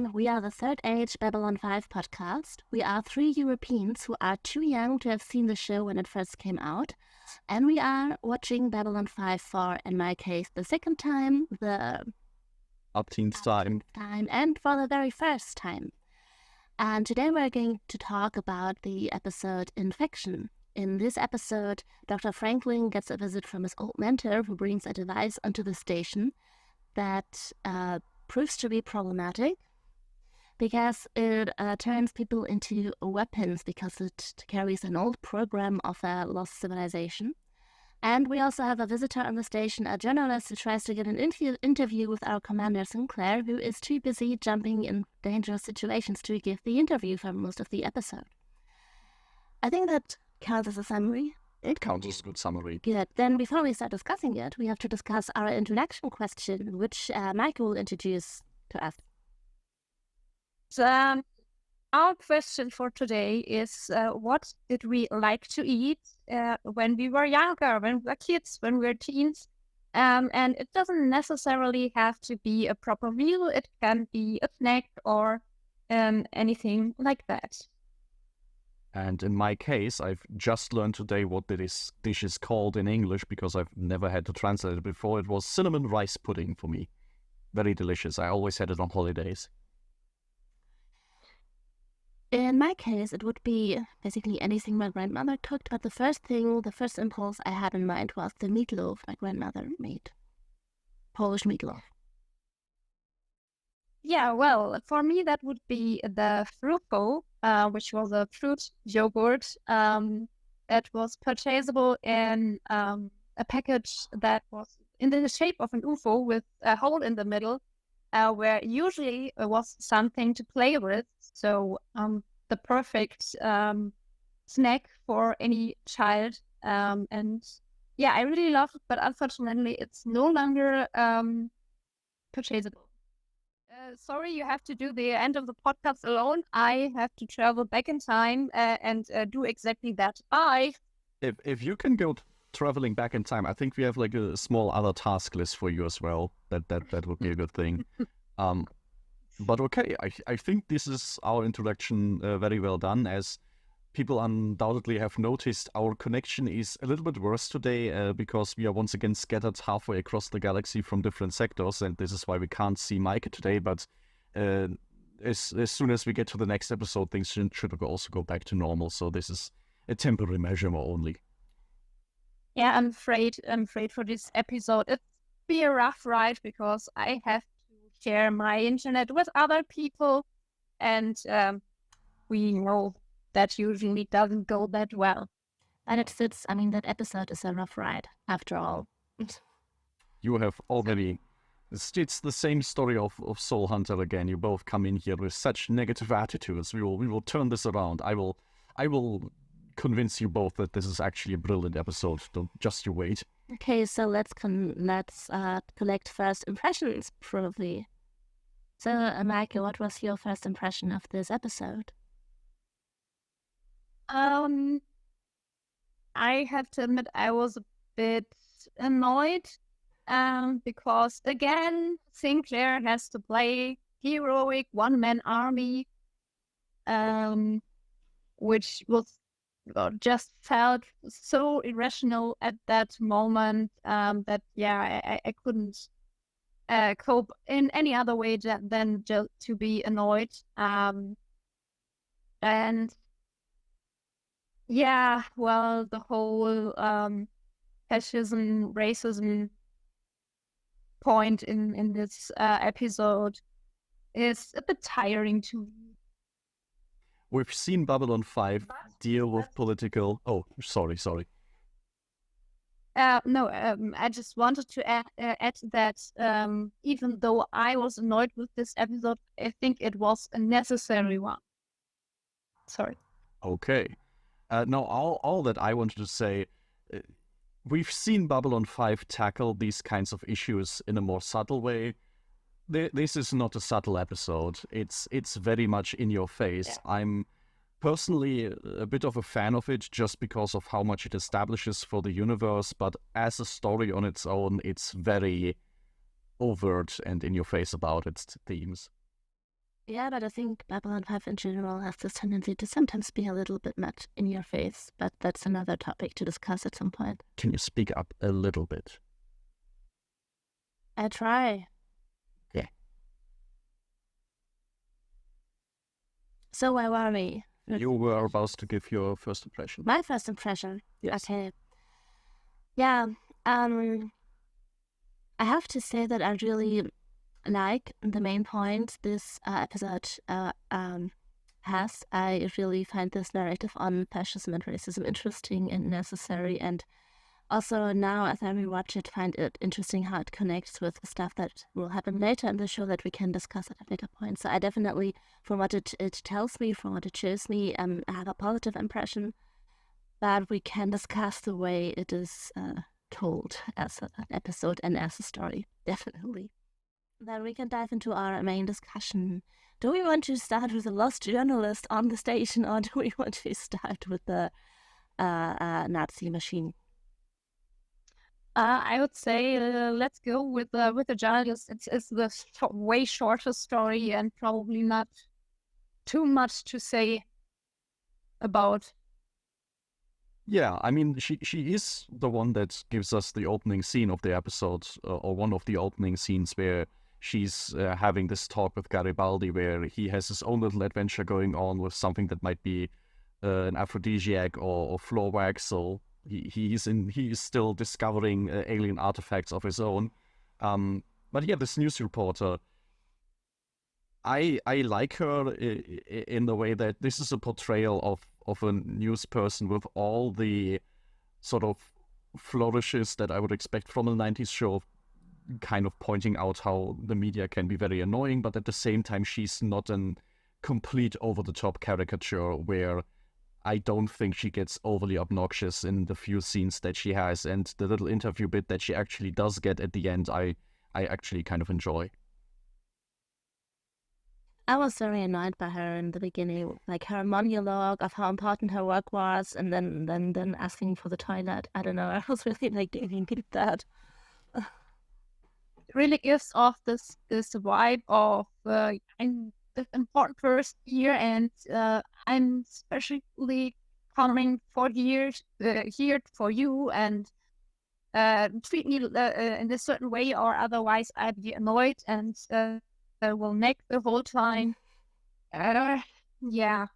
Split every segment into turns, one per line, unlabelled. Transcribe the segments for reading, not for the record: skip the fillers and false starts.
everyone. We are the Third Age Babylon 5 podcast. We are three Europeans who are too young to have seen the show when it first came out. And we are watching Babylon 5 for, in my case, the second time, the
18th time,
and for the very first time. And today we're going to talk about the episode Infection. In this episode, Dr. Franklin gets a visit from his old mentor who brings a device onto the station that proves to be problematic because it turns people into weapons because it carries an old program of a lost civilization. And we also have a visitor on the station, a journalist who tries to get an interview with our commander Sinclair, who is too busy jumping in dangerous situations to give the interview for most of the episode. I think that counts as a summary.
It counts as a good summary.
Good. Then before we start discussing it, we have to discuss our introduction question, which Meike will introduce to us.
So, our question for today is, what did we like to eat when we were younger, when we were kids, when we were teens? And it doesn't necessarily have to be a proper meal. It can be a snack or anything like that.
And in my case, I've just learned today what this dish is called in English because I've never had to translate it before. It was cinnamon rice pudding for me. Very delicious. I always had it on holidays.
In my case, it would be basically anything my grandmother cooked, but the first impulse I had in mind was the meatloaf my grandmother made. Polish meatloaf.
Yeah, well, for me, that would be the Fruko, which was a fruit yogurt that was purchasable in a package that was in the shape of an UFO with a hole in the middle, where usually it was something to play with. So the perfect snack for any child. And yeah, I really love it, but unfortunately, it's no longer purchasable. Sorry, you have to do the end of the podcast alone. I have to travel back in time and do exactly that. Bye.
If you can go traveling back in time, I think we have like a small other task list for you as well. That would be a good thing. But okay, I think this is our introduction very well done. As people undoubtedly have noticed, our connection is a little bit worse today because we are once again scattered halfway across the galaxy from different sectors, and this is why we can't see Meike today. But as soon as we get to the next episode, things should also go back to normal. So this is a temporary measure only.
Yeah, I'm afraid for this episode it'll be a rough ride because I have to share my internet with other people, and we know that usually doesn't go that well.
And that episode is a rough ride, after all.
You have already... It's the same story of Soul Hunter again. You both come in here with such negative attitudes. We will turn this around. I will convince you both that this is actually a brilliant episode. Don't just you wait.
Okay, so let's collect first impressions, probably. So, Meike, what was your first impression of this episode?
I have to admit I was a bit annoyed because again Sinclair has to play heroic one-man army, which was just felt so irrational at that moment that I couldn't cope in any other way than just to be annoyed. And yeah, well, the whole fascism, racism point in this episode is a bit tiring to me.
We've seen Babylon 5 deal with political... Oh, sorry.
No, I just wanted to add that even though I was annoyed with this episode, I think it was a necessary one. Sorry.
Okay. Now, all that I wanted to say, we've seen Babylon 5 tackle these kinds of issues in a more subtle way. This is not a subtle episode. It's very much in your face. Yeah. I'm personally a bit of a fan of it just because of how much it establishes for the universe, but as a story on its own, it's very overt and in your face about its themes.
Yeah, but I think Babylon 5 in general has this tendency to sometimes be a little bit much in your face, but that's another topic to discuss at some point.
Can you speak up a little bit?
I try.
Yeah.
So where were we?
You were about to give your first impression.
My first impression?
Yes.
Okay. Yeah, I have to say that I really like the main point this episode has. I really find this narrative on fascism and racism interesting and necessary, and also now as I rewatch it, find it interesting how it connects with the stuff that will happen later in the show that we can discuss at a later point. So I definitely, from what it tells me, from what it shows me, I have a positive impression, but we can discuss the way it is told as an episode and as a story, definitely. Then we can dive into our main discussion. Do we want to start with the lost journalist on the station, or do we want to start with the Nazi machine?
I would say let's go with the journalist. It's the way shorter story and probably not too much to say about.
Yeah, I mean, she is the one that gives us the opening scene of the episode, or one of the opening scenes where she's having this talk with Garibaldi, where he has his own little adventure going on with something that might be an aphrodisiac or floor wax. So he is still discovering alien artifacts of his own. But yeah, this news reporter, I like her in the way that this is a portrayal of a news person with all the sort of flourishes that I would expect from a 90s show, kind of pointing out how the media can be very annoying, but at the same time she's not an complete over-the-top caricature where I don't think she gets overly obnoxious in the few scenes that she has, and the little interview bit that she actually does get at the end, I actually kind of enjoy.
I was very annoyed by her in the beginning, like her monologue of how important her work was, and then asking for the toilet. I don't know. I was really like, didn't get that.
It really gives off this vibe of I'm the important person here, and I'm especially coming for here for you, and treat me in a certain way, or otherwise I'd be annoyed and will neck the whole time. Yeah.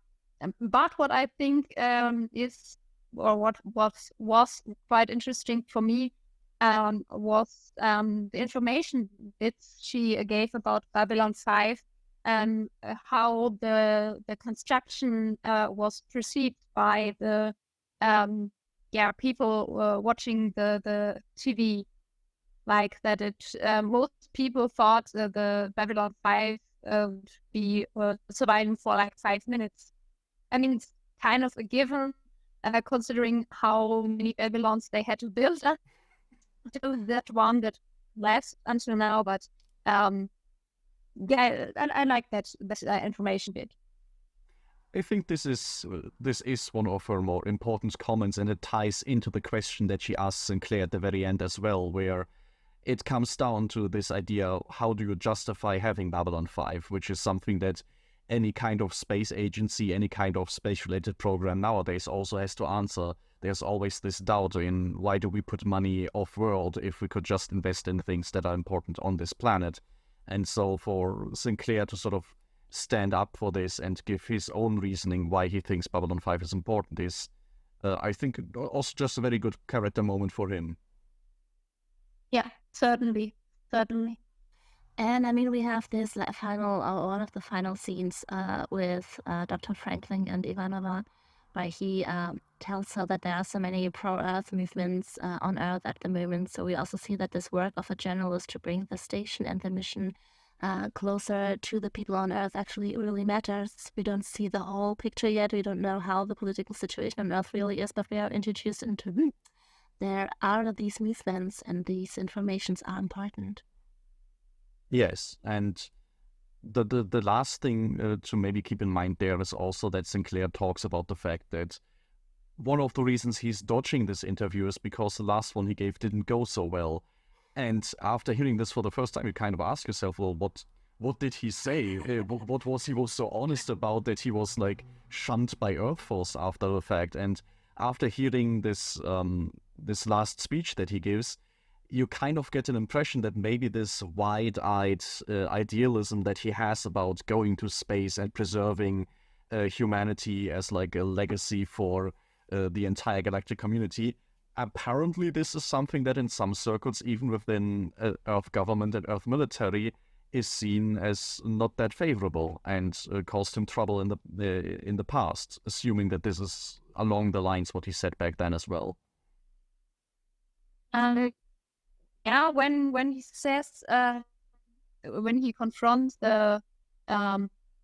But what I think is, or what was quite interesting for me, was the information that she gave about Babylon 5 and how the construction was perceived by the people watching the TV. Like that it most people thought the Babylon 5 would be surviving for like 5 minutes. I mean, it's kind of a given considering how many Babylons they had to build that one that lasts until now. But yeah, I like that information bit.
I think this is one of her more important comments, and it ties into the question that she asks Sinclair at the very end as well, where it comes down to this idea, how do you justify having Babylon 5, which is something that any kind of space agency, any kind of space-related program nowadays also has to answer. There's always this doubt in why do we put money off-world if we could just invest in things that are important on this planet. And so for Sinclair to sort of stand up for this and give his own reasoning why he thinks Babylon 5 is important is, I think, also just a very good character moment for him.
Yeah, certainly.
And I mean, we have this one of the final scenes with Dr. Franklin and Ivanova, where he tells her that there are so many pro-Earth movements on Earth at the moment. So we also see that this work of a journalist to bring the station and the mission closer to the people on Earth actually really matters. We don't see the whole picture yet. We don't know how the political situation on Earth really is, but we are introduced into there are these movements and these informations are important.
Yes, and the last thing to maybe keep in mind there is also that Sinclair talks about the fact that one of the reasons he's dodging this interview is because the last one he gave didn't go so well. And after hearing this for the first time, you kind of ask yourself, well, what did he say? What was he was so honest about that he was like shunned by Earth Force after the fact? And after hearing this this last speech that he gives, you kind of get an impression that maybe this wide-eyed idealism that he has about going to space and preserving humanity as like a legacy for the entire galactic community, apparently this is something that in some circles, even within Earth government and Earth military, is seen as not that favorable and caused him trouble in the past, assuming that this is along the lines what he said back then as well.
Yeah, when he says when he confronts the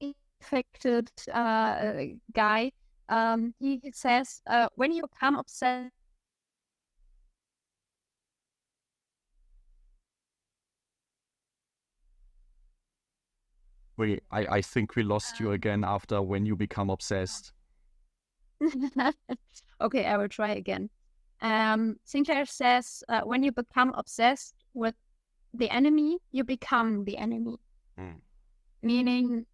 infected guy, he says when you become obsessed.
I think we lost you again after when you become obsessed.
Okay, I will try again. Sinclair says, when you become obsessed with the enemy, you become the enemy. Meaning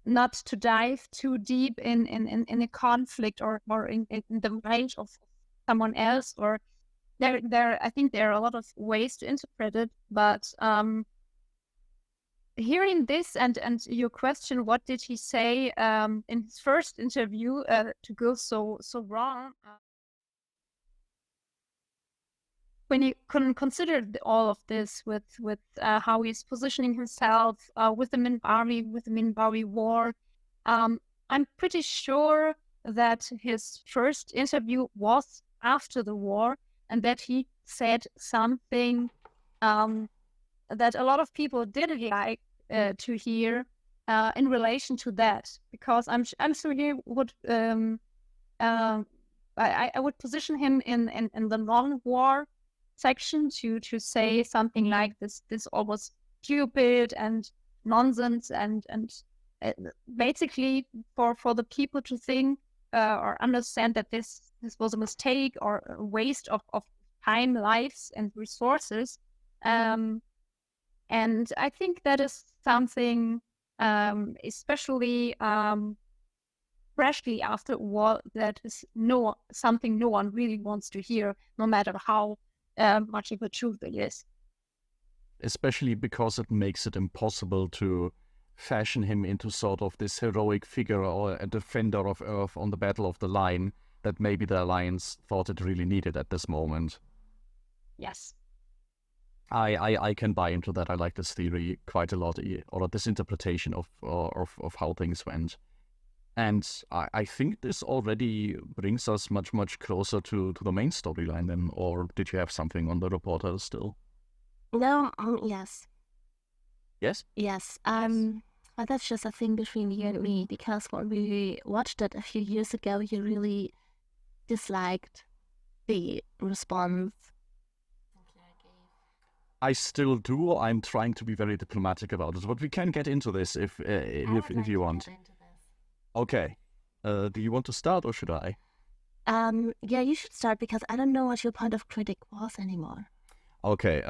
not to dive too deep in a conflict or in the range of someone else. Or I think there are a lot of ways to interpret it, but hearing this and your question, what did he say in his first interview to go so wrong? When you consider all of this with how he's positioning himself with the Minbari war, I'm pretty sure that his first interview was after the war, and that he said something that a lot of people didn't like to hear in relation to that, because I'm sure he would I would position him in the non-war section to say something like this all was stupid and nonsense and basically for the people to think or understand that this was a mistake or a waste of time, lives and resources. And I think that is something, especially freshly after war, that is something no one really wants to hear, no matter how much of a truth it is.
Especially because it makes it impossible to fashion him into sort of this heroic figure or a defender of Earth on the Battle of the Line that maybe the Alliance thought it really needed at this moment.
Yes.
I can buy into that. I like this theory quite a lot, or this interpretation of how things went. And I think this already brings us much closer to the main storyline then, or did you have something on the reporter still?
No, yes.
Yes?
Yes. But that's just a thing between you and me, because when we watched it a few years ago, you really disliked the response.
I still do. I'm trying to be very diplomatic about it, but we can get into this if you want. Okay. Do you want to start or should I?
Yeah, you should start, because I don't know what your point of critic was anymore.
Okay.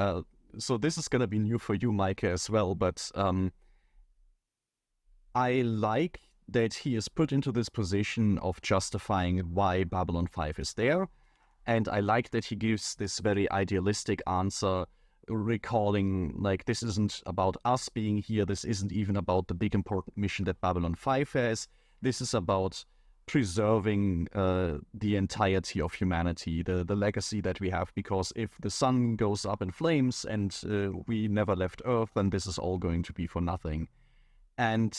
So this is gonna be new for you, Meike, as well, but I like that he is put into this position of justifying why Babylon 5 is there, and I like that he gives this very idealistic answer, recalling, like, this isn't about us being here, this isn't even about the big important mission that Babylon 5 has, this is about preserving the entirety of humanity, the legacy that we have, because if the sun goes up in flames and we never left Earth, then this is all going to be for nothing. And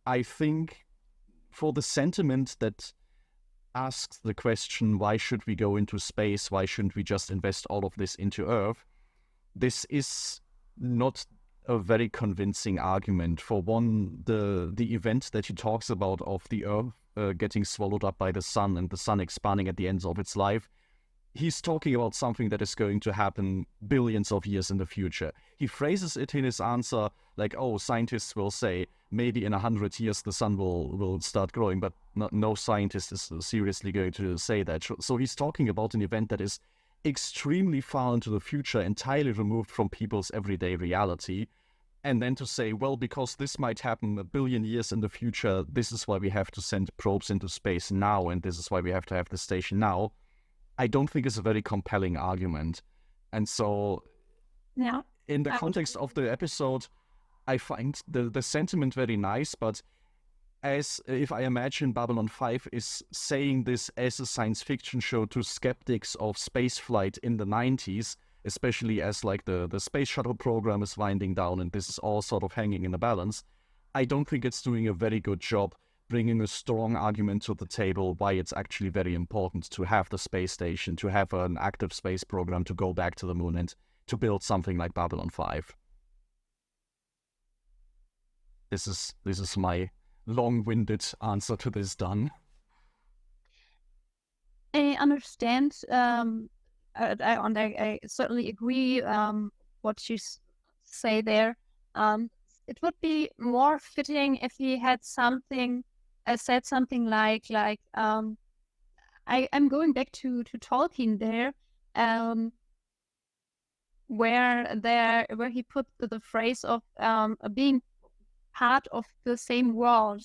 I think for the sentiment that asks the question, why should we go into space, why shouldn't we just invest all of this into Earth, this is not a very convincing argument. For one, the event that he talks about of the Earth getting swallowed up by the sun and the sun expanding at the end of its life, he's talking about something that is going to happen billions of years in the future. He phrases it in his answer like, oh, scientists will say maybe in 100 years the sun will start growing, but no scientist is seriously going to say that. So he's talking about an event that is extremely far into the future, entirely removed from people's everyday reality. And then to say, well, because this might happen a billion years in the future, this is why we have to send probes into space now, and this is why we have to have the station now, I don't think is a very compelling argument. And so, in the context of the episode, I find the sentiment very nice, but as if I imagine Babylon 5 is saying this as a science fiction show to skeptics of spaceflight in the 90s, especially as like the space shuttle program is winding down and this is all sort of hanging in the balance, I don't think it's doing a very good job bringing a strong argument to the table why it's actually very important to have the space station, to have an active space program, to go back to the moon and to build something like Babylon 5. This is my long-winded answer to this, done.
I understand. I certainly agree what you say there. It would be more fitting if he had said something like I'm going back to Tolkien there, where he put the phrase of being part of the same world,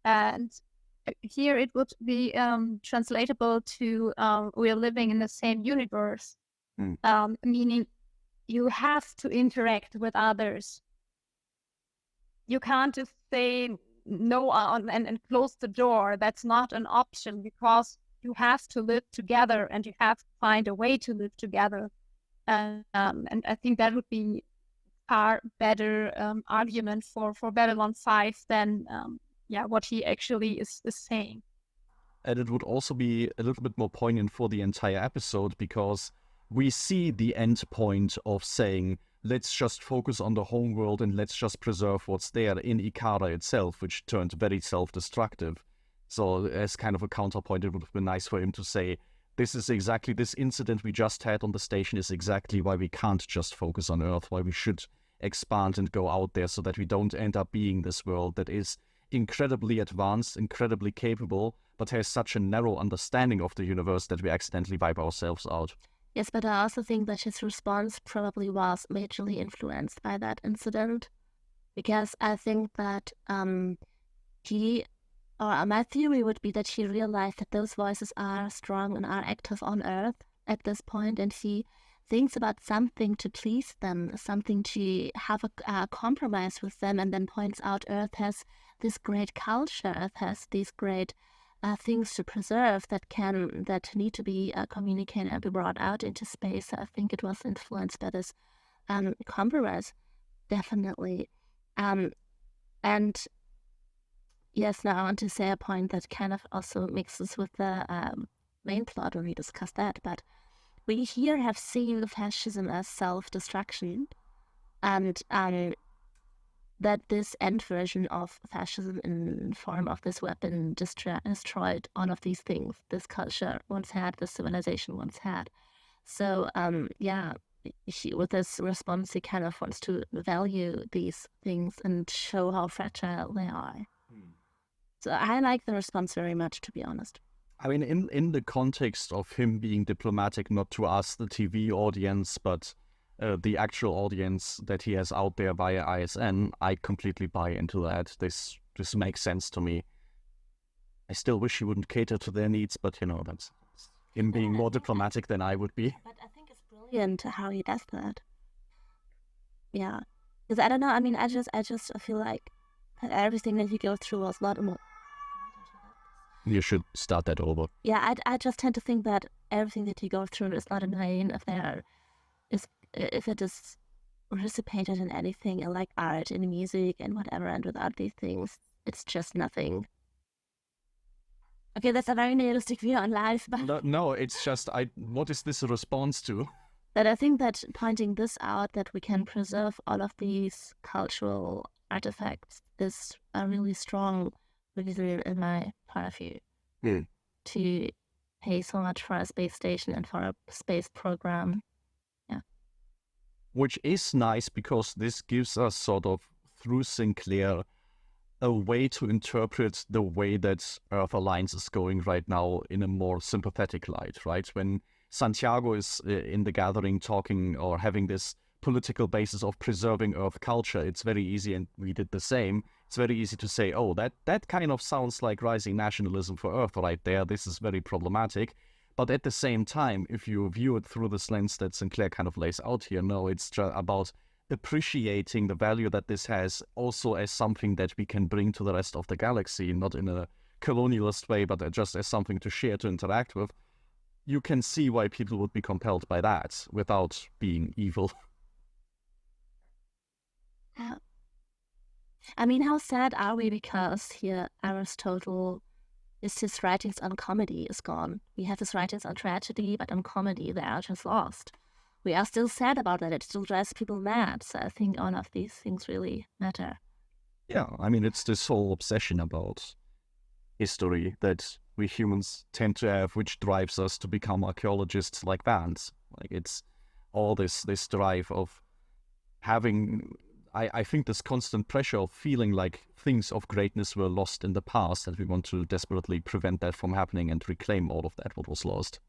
and here it would be translatable to we are living in the same universe, meaning you have to interact with others. You can't just say no and close the door. That's not an option, because you have to live together and you have to find a way to live together. And I think that would be far better argument for Babylon 5 than what he actually is saying.
And it would also be a little bit more poignant for the entire episode, because we see the end point of saying, let's just focus on the home world and let's just preserve what's there in Ikara itself, which turned very self-destructive. So as kind of a counterpoint, it would have been nice for him to say, this incident we just had on the station is exactly why we can't just focus on Earth, why we should expand and go out there so that we don't end up being this world that is incredibly advanced, incredibly capable, but has such a narrow understanding of the universe that we accidentally wipe ourselves out.
Yes, but I also think that his response probably was majorly influenced by that incident, because I think that my theory would be that he realized that those voices are strong and are active on Earth at this point, and he thinks about something to please them, something to have a compromise with them, and then points out Earth has this great culture, Earth has these great things to preserve that need to be communicated and be brought out into space. I think it was influenced by this compromise, definitely. And yes, now I want to say a point that kind of also mixes with the main plot when we discuss that, but we here have seen fascism as self-destruction, and that this end version of fascism in with this weapon destroyed all of these things this culture once had, this civilization once had. So with this response, he kind of wants to value these things and show how fragile they are. So I like the response very much, to be honest.
I mean, in the context of him being diplomatic, not to us, the TV audience, but the actual audience that he has out there via ISN, I completely buy into that. This makes sense to me. I still wish he wouldn't cater to their needs, but that's him being more diplomatic than I would be.
But I think it's brilliant how he does that. Yeah, because I don't know. I mean, I just feel like that everything that he goes through was not more.
You should start that over.
Yeah, I just tend to think that everything that you go through is not in vain if it is dissipated in anything, in like art, in music, and whatever, and without these things, it's just nothing. Okay, that's a very nihilistic view on life, but
no, it's just what is this a response to?
That I think that pointing this out, that we can preserve all of these cultural artifacts, is a really strong reason in my point of view to pay so much for a space station and for a space program. Yeah.
Which is nice, because this gives us sort of, through Sinclair, a way to interpret the way that Earth Alliance is going right now in a more sympathetic light, right? When Santiago is in the gathering talking or having this political basis of preserving Earth culture, it's very easy, and we did the same. It's very easy to say, oh, that kind of sounds like rising nationalism for Earth right there. This is very problematic. But at the same time, if you view it through this lens that Sinclair kind of lays out here, no, it's just about appreciating the value that this has also as something that we can bring to the rest of the galaxy, not in a colonialist way, but just as something to share, to interact with. You can see why people would be compelled by that without being evil.
I mean, how sad are we? Because here Aristotle, his writings on comedy is gone. We have his writings on tragedy, but on comedy they are just lost. We are still sad about that. It still drives people mad. So I think all of these things really matter.
Yeah, I mean, it's this whole obsession about history that we humans tend to have, which drives us to become archaeologists like Vance. Like, it's all this drive of having, I think, this constant pressure of feeling like things of greatness were lost in the past, and we want to desperately prevent that from happening and reclaim all of that what was lost.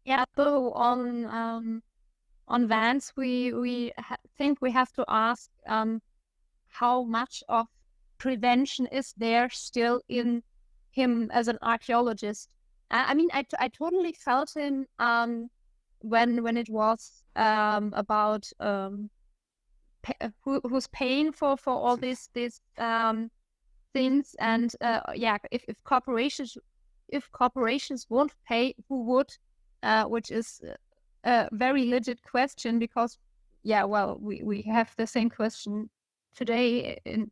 Yeah, so on Vance, we think we have to ask how much of prevention is there still in him as an archaeologist. I mean, I totally felt him when it was about who's paying for all these things, and if corporations won't pay, who would? Which is a very legit question, because we have the same question today in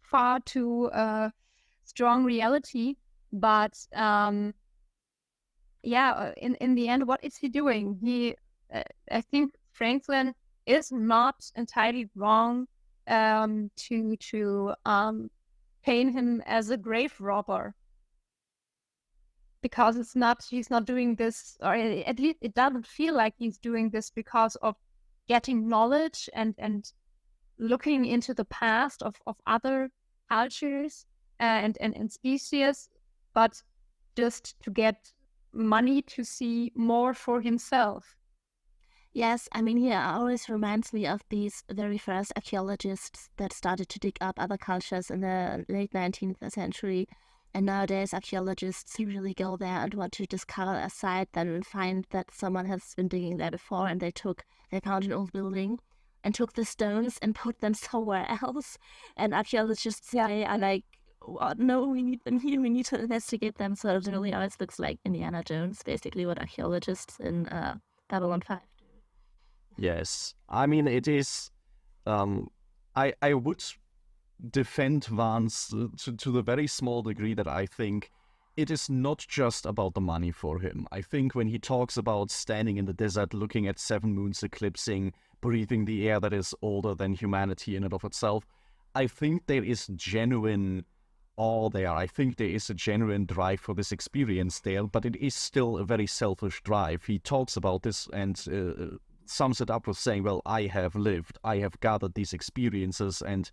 far too strong reality, but in the end, what is he doing? I think Franklin is not entirely wrong to paint him as a grave robber, because he's not doing this, or at least it doesn't feel like he's doing this because of getting knowledge and looking into the past of other cultures and species, but just to get money to see more for himself.
Yes, I mean, here always reminds me of these very first archaeologists that started to dig up other cultures in the late 19th century. And nowadays, archaeologists really go there and want to discover a site, then find that someone has been digging there before, and they found an old building and took the stones and put them somewhere else. And archaeologists say, are like, oh, no, we need them here, we need to investigate them. So it really always looks like Indiana Jones, basically what archaeologists in Babylon 5 do.
Yes, I mean, it is, I would defend Vance to the very small degree that I think it is not just about the money for him. I think when he talks about standing in the desert, looking at 7 moons eclipsing, breathing the air that is older than humanity in and of itself, I think there is genuine awe there. I think there is a genuine drive for this experience there, but it is still a very selfish drive. He talks about this and sums it up with saying, well, I have lived, I have gathered these experiences, and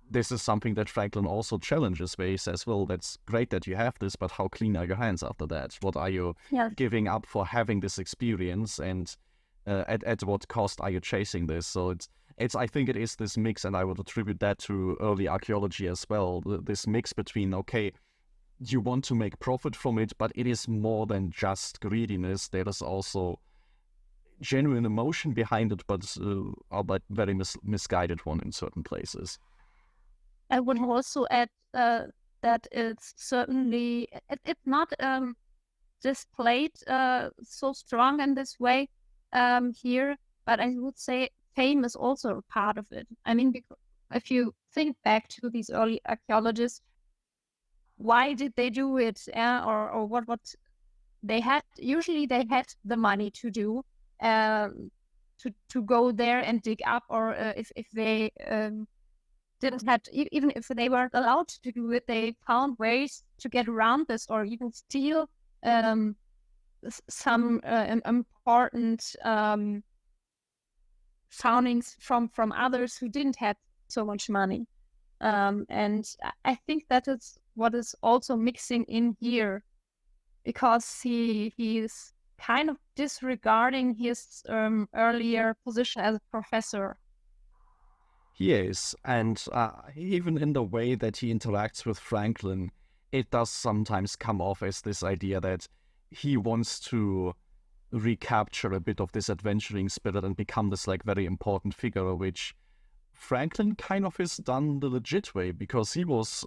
this is something that Franklin also challenges, where he says, well, that's great that you have this, but how clean are your hands after that? What are you giving up for having this experience, and at what cost are you chasing this? So it's I think it is this mix, and I would attribute that to early archaeology as well, this mix between, okay, you want to make profit from it, but it is more than just greediness. There is also genuine emotion behind it, but very misguided one in certain places.
I would also add that it's certainly it's not displayed so strong in this way here, but I would say fame is also a part of it. I mean, because if you think back to these early archaeologists, why did they do it? Or what they had? Usually, they had the money to do. To go there and dig up, or if they didn't have to, even if they weren't allowed to do it, they found ways to get around this, or even steal some important foundings from others who didn't have so much money. And I think that is what is also mixing in here, because he is kind of disregarding his earlier position as a professor.
He is, and even in the way that he interacts with Franklin, it does sometimes come off as this idea that he wants to recapture a bit of this adventuring spirit and become this like very important figure, which Franklin kind of is done the legit way, because he was,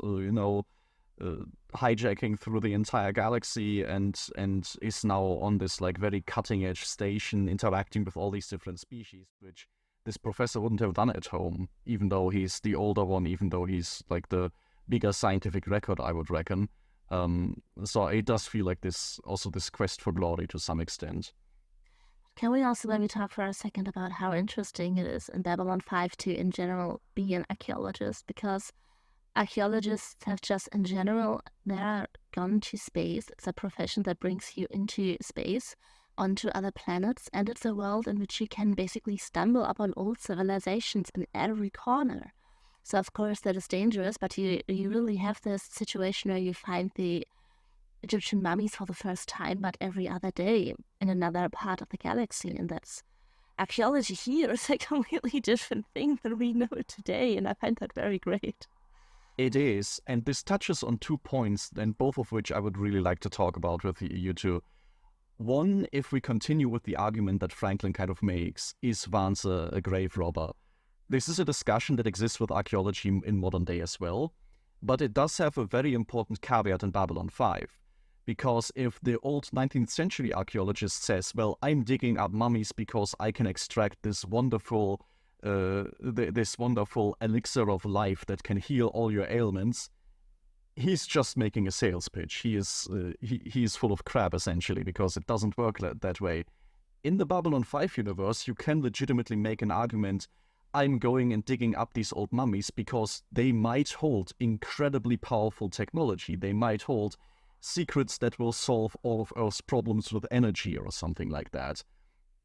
hijacking through the entire galaxy and is now on this like very cutting edge station interacting with all these different species, which this professor wouldn't have done at home, even though he's the older one, even though he's like the bigger scientific record, I would reckon. So it does feel like this quest for glory to some extent.
Can we also maybe talk for a second about how interesting it is in Babylon 5 to, in general, be an archaeologist? Because archaeologists have just, in general, they're gone to space. It's a profession that brings you into space, onto other planets, and it's a world in which you can basically stumble upon old civilizations in every corner. So, of course, that is dangerous, but you really have this situation where you find the Egyptian mummies for the first time, but every other day in another part of the galaxy. And that's archaeology here is a completely different thing than we know it today. And I find that very great.
It is. And this touches on 2 points, and both of which I would really like to talk about with you two. One, if we continue with the argument that Franklin kind of makes, is Vance a grave robber? This is a discussion that exists with archaeology in modern day as well, but it does have a very important caveat in Babylon 5. Because if the old 19th century archaeologist says, well, I'm digging up mummies because I can extract this wonderful elixir of life that can heal all your ailments, he's just making a sales pitch. He is full of crap, essentially, because it doesn't work that way. In the Babylon 5 universe, you can legitimately make an argument, I'm going and digging up these old mummies because they might hold incredibly powerful technology. They might hold secrets that will solve all of Earth's problems with energy or something like that.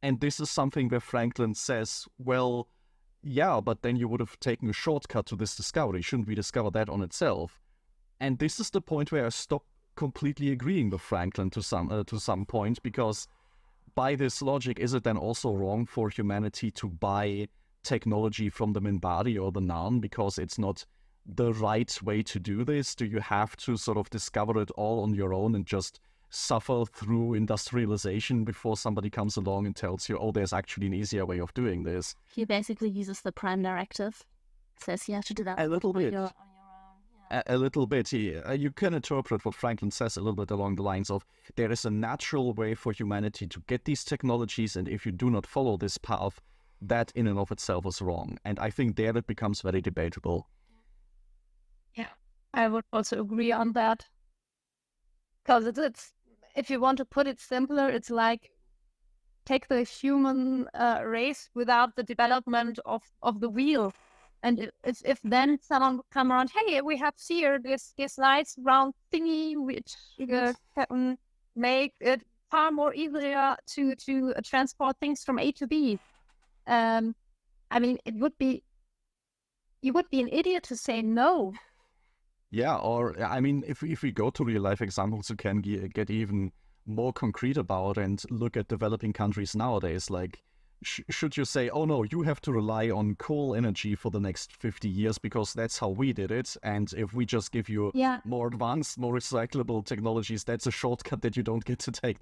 And this is something where Franklin says, well, yeah, but then you would have taken a shortcut to this discovery. Shouldn't we discover that on itself? And this is the point where I stop completely agreeing with Franklin to some point, because by this logic, is it then also wrong for humanity to buy technology from the Minbari or the Narn because it's not the right way to do this? Do you have to sort of discover it all on your own and just suffer through industrialization before somebody comes along and tells you, oh, there's actually an easier way of doing this?
He basically uses the prime directive. Says you have to do that
a little bit.
on your own. Yeah.
A little bit. You can interpret what Franklin says a little bit along the lines of, there is a natural way for humanity to get these technologies, and if you do not follow this path, that in and of itself is wrong. And I think there it becomes very debatable.
Yeah, I would also agree on that. Because it's if you want to put it simpler, it's like take the human race without the development of the wheel. And if then someone come around, hey, we have here this nice round thingy which can make it far more easier to transport things from A to B. I mean, you would be an idiot to say no.
Yeah, or I mean, if we go to real life examples, you can get even more concrete about and look at developing countries nowadays. Like, should you say, oh no, you have to rely on coal energy for the next 50 years because that's how we did it, and if we just give you more advanced, more recyclable technologies, that's a shortcut that you don't get to take.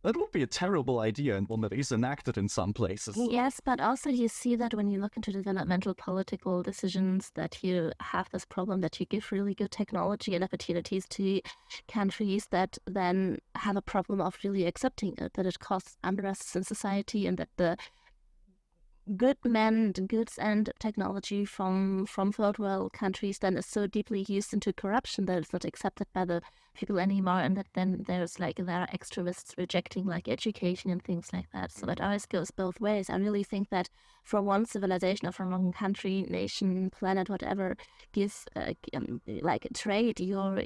That would be a terrible idea, and one that is enacted in some places.
Yes, but also you see that when you look into developmental political decisions, that you have this problem that you give really good technology and opportunities to countries that then have a problem of really accepting it, that it causes unrest in society, and that the good men, goods and technology from third world countries then is so deeply used into corruption that it's not accepted by the people anymore, and that then there are extremists rejecting like education and things like that. So it always goes both ways. I really think that from one civilization or from one country, nation, planet, whatever, gives like trade your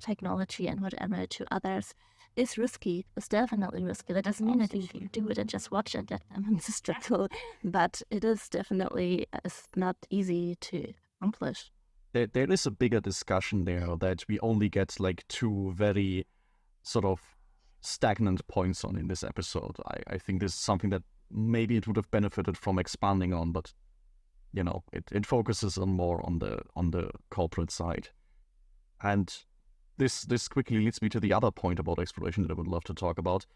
technology and whatever to others is risky. It's definitely risky. That doesn't mean that you do it and just watch and let them struggle, but it is definitely not easy to accomplish.
There is a bigger discussion there that we only get like two very sort of stagnant points on in this episode. I think this is something that maybe it would have benefited from expanding on, but it focuses on more on the corporate side. And this quickly leads me to the other point about exploration that I would love to talk about.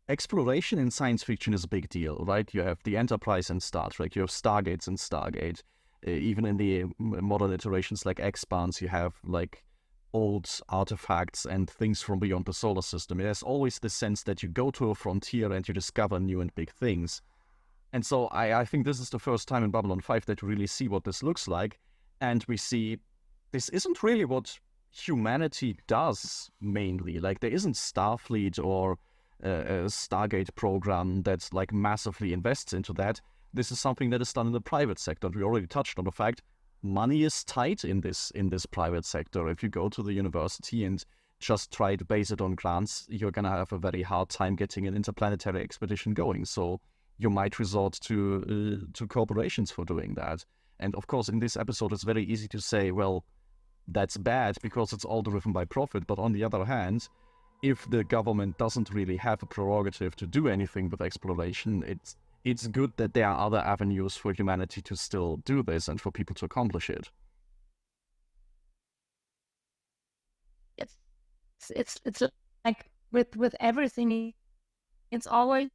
Exploration in science fiction is a big deal, right? You have the Enterprise in Star Trek, you have Stargates in Stargate. Even in the modern iterations like Expanse, you have like old artifacts and things from beyond the solar system. There's always the sense that you go to a frontier and you discover new and big things. And so I think this is the first time in Babylon 5 that we really see what this looks like. And we see this isn't really what humanity does mainly. Like, there isn't Starfleet or a Stargate program that like massively invests into that. This is something that is done in the private sector. We already touched on the fact money is tight in this private sector. If you go to the university and just try to base it on grants, you're going to have a very hard time getting an interplanetary expedition going. So you might resort to corporations for doing that. And of course, in this episode, it's very easy to say, well, that's bad because it's all driven by profit. But on the other hand, if the government doesn't really have a prerogative to do anything with exploration, it's good that there are other avenues for humanity to still do this and for people to accomplish it.
It's like with everything, it's always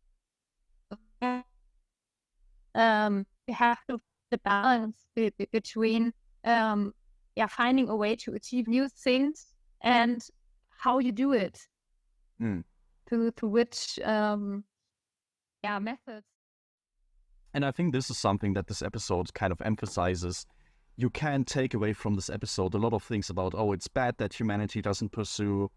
you have to the balance between finding a way to achieve new things and how you do it. To which methods.
And I think this is something that this episode kind of emphasizes. You can take away from this episode a lot of things about, it's bad that humanity doesn't pursue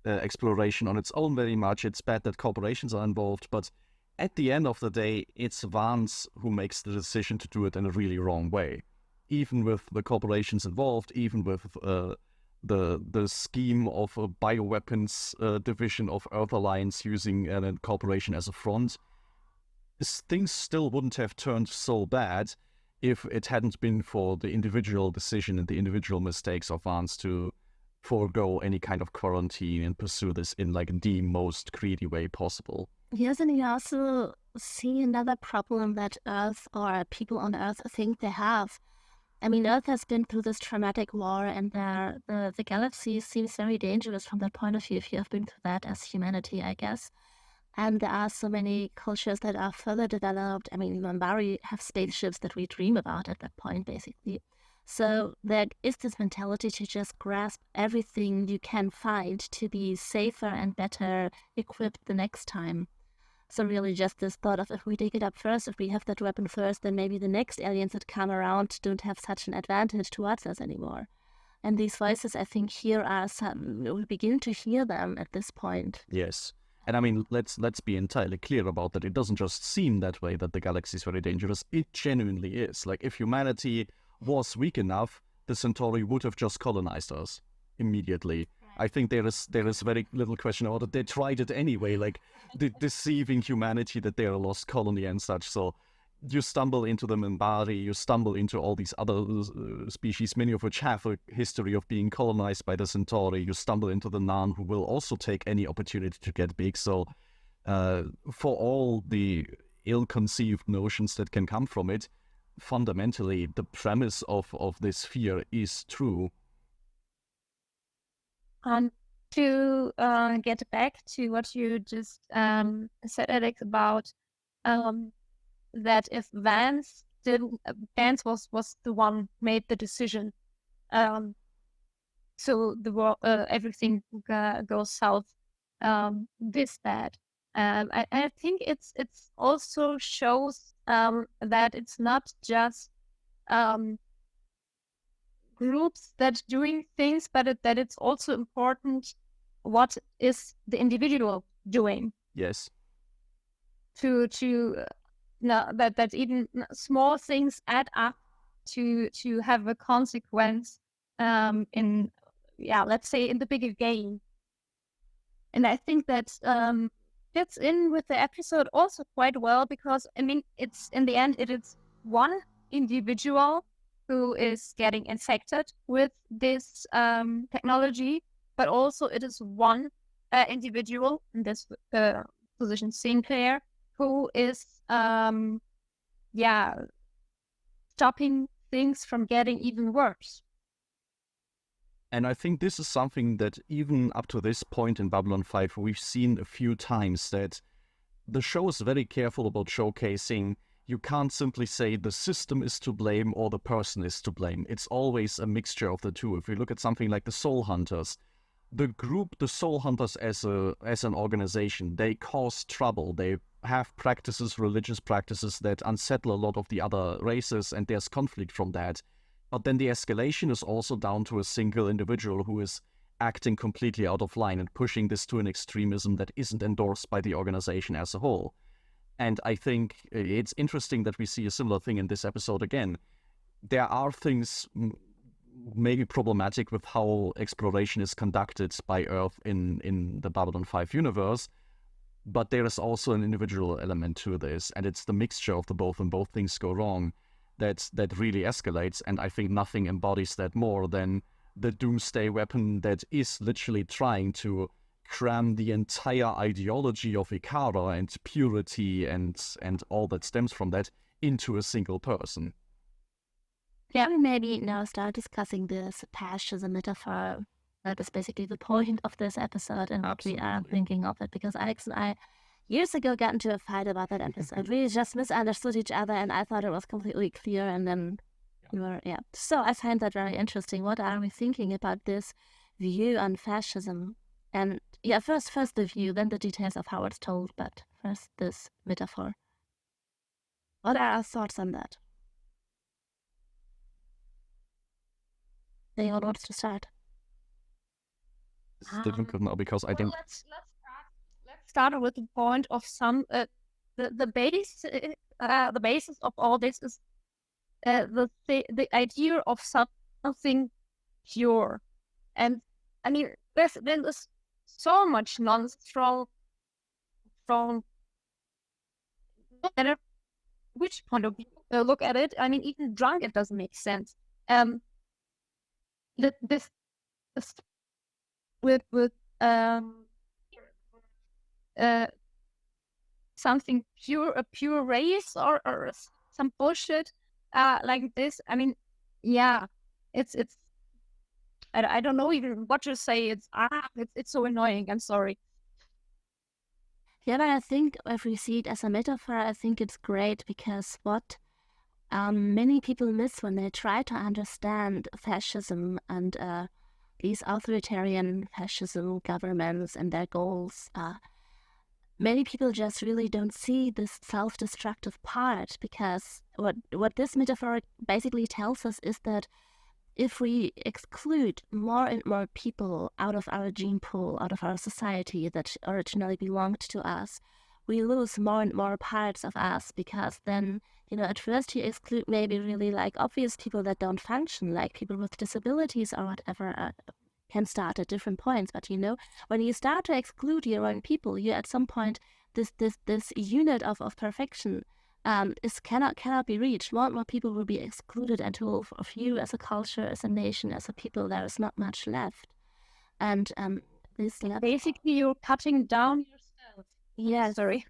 exploration on its own very much. It's bad that corporations are involved. But at the end of the day, it's Vance who makes the decision to do it in a really wrong way. Even with the corporations involved, even with the scheme of a bioweapons division of Earth Alliance using a corporation as a front, things still wouldn't have turned so bad if it hadn't been for the individual decision and the individual mistakes of Vance to forego any kind of quarantine and pursue this in like the most greedy way possible.
Yes, and you also see another problem that Earth or people on Earth think they have. I mean, Earth has been through this traumatic war, and the galaxy seems very dangerous from that point of view, if you have been through that as humanity, I guess. And there are so many cultures that are further developed. I mean, Mambari have spaceships that we dream about at that point, basically. So there is this mentality to just grasp everything you can find to be safer and better equipped the next time. So really just this thought of, if we dig it up first, if we have that weapon first, then maybe the next aliens that come around don't have such an advantage towards us anymore. And these voices, I think, here are some, we begin to hear them at this point.
Yes. And I mean, let's be entirely clear about that. It doesn't just seem that way that the galaxy is very dangerous. It genuinely is. Like, if humanity was weak enough, the Centauri would have just colonized us immediately. I think there is very little question about it. They tried it anyway, like deceiving humanity that they're a lost colony and such. So you stumble into the Minbari, you stumble into all these other species, many of which have a history of being colonized by the Centauri. You stumble into the Narn, who will also take any opportunity to get big. So for all the ill-conceived notions that can come from it, fundamentally, the premise of this fear is true.
To get back to what you just said, Alex, about that if Vance was the one made the decision, so the world, everything goes south this bad. I think it's also shows that it's not just groups that doing things, but that it's also important what is the individual doing.
Yes.
That even small things add up to have a consequence in let's say in the bigger game. And I think that fits in with the episode also quite well, because I mean, it's in the end it is one individual who is getting infected with this technology, but also it is one individual in this position, Sinclair, who is stopping things from getting even worse.
And I think this is something that even up to this point in Babylon 5, we've seen a few times, that the show is very careful about showcasing you can't simply say the system is to blame or the person is to blame. It's always a mixture of the two. If we look at something like the Soul Hunters, the Soul Hunters as an organization, they cause trouble. They have religious practices that unsettle a lot of the other races, and there's conflict from that. But then the escalation is also down to a single individual who is acting completely out of line and pushing this to an extremism that isn't endorsed by the organization as a whole. And I think it's interesting that we see a similar thing in this episode again. There are things maybe problematic with how exploration is conducted by Earth in the Babylon 5 universe, but there is also an individual element to this, and it's the mixture of the both, and both things go wrong, that really escalates. And I think nothing embodies that more than the doomsday weapon that is literally trying to cram the entire ideology of Ikara and purity and all that stems from that into a single person.
Yeah, we maybe now start discussing this fascism metaphor. That is basically the point of this episode, and what we are thinking of it, because Alex and I years ago got into a fight about that episode. We just misunderstood each other, and I thought it was completely clear, and then So I find that very interesting. What are we thinking about this view on fascism? And first the view, then the details of how it's told, but first this metaphor. What are our thoughts on that? Anyone wants to start?
It's difficult now because I think...
Let's start with the point of some... the basis of all this is the idea of something pure. And I mean, there's so much nonsense from no matter which point of view look at it. I mean, even drunk, it doesn't make sense. This with something pure, a pure race or some bullshit like this. I mean, it's I don't know even what to say. It's so annoying. I'm sorry.
Yeah, but I think if we see it as a metaphor, I think it's great, because what many people miss when they try to understand fascism and these authoritarian fascism governments and their goals, many people just really don't see this self-destructive part, because what this metaphor basically tells us is that if we exclude more and more people out of our gene pool, out of our society that originally belonged to us, we lose more and more parts of us, because then, at first you exclude maybe really like obvious people that don't function, like people with disabilities or whatever, can start at different points. But when you start to exclude your own people, you at some point, this unit of perfection cannot be reached. More and more people will be excluded until of you as a culture, as a nation, as a people, there is not much left. And
basically you're cutting down yourself.
Yeah,
sorry.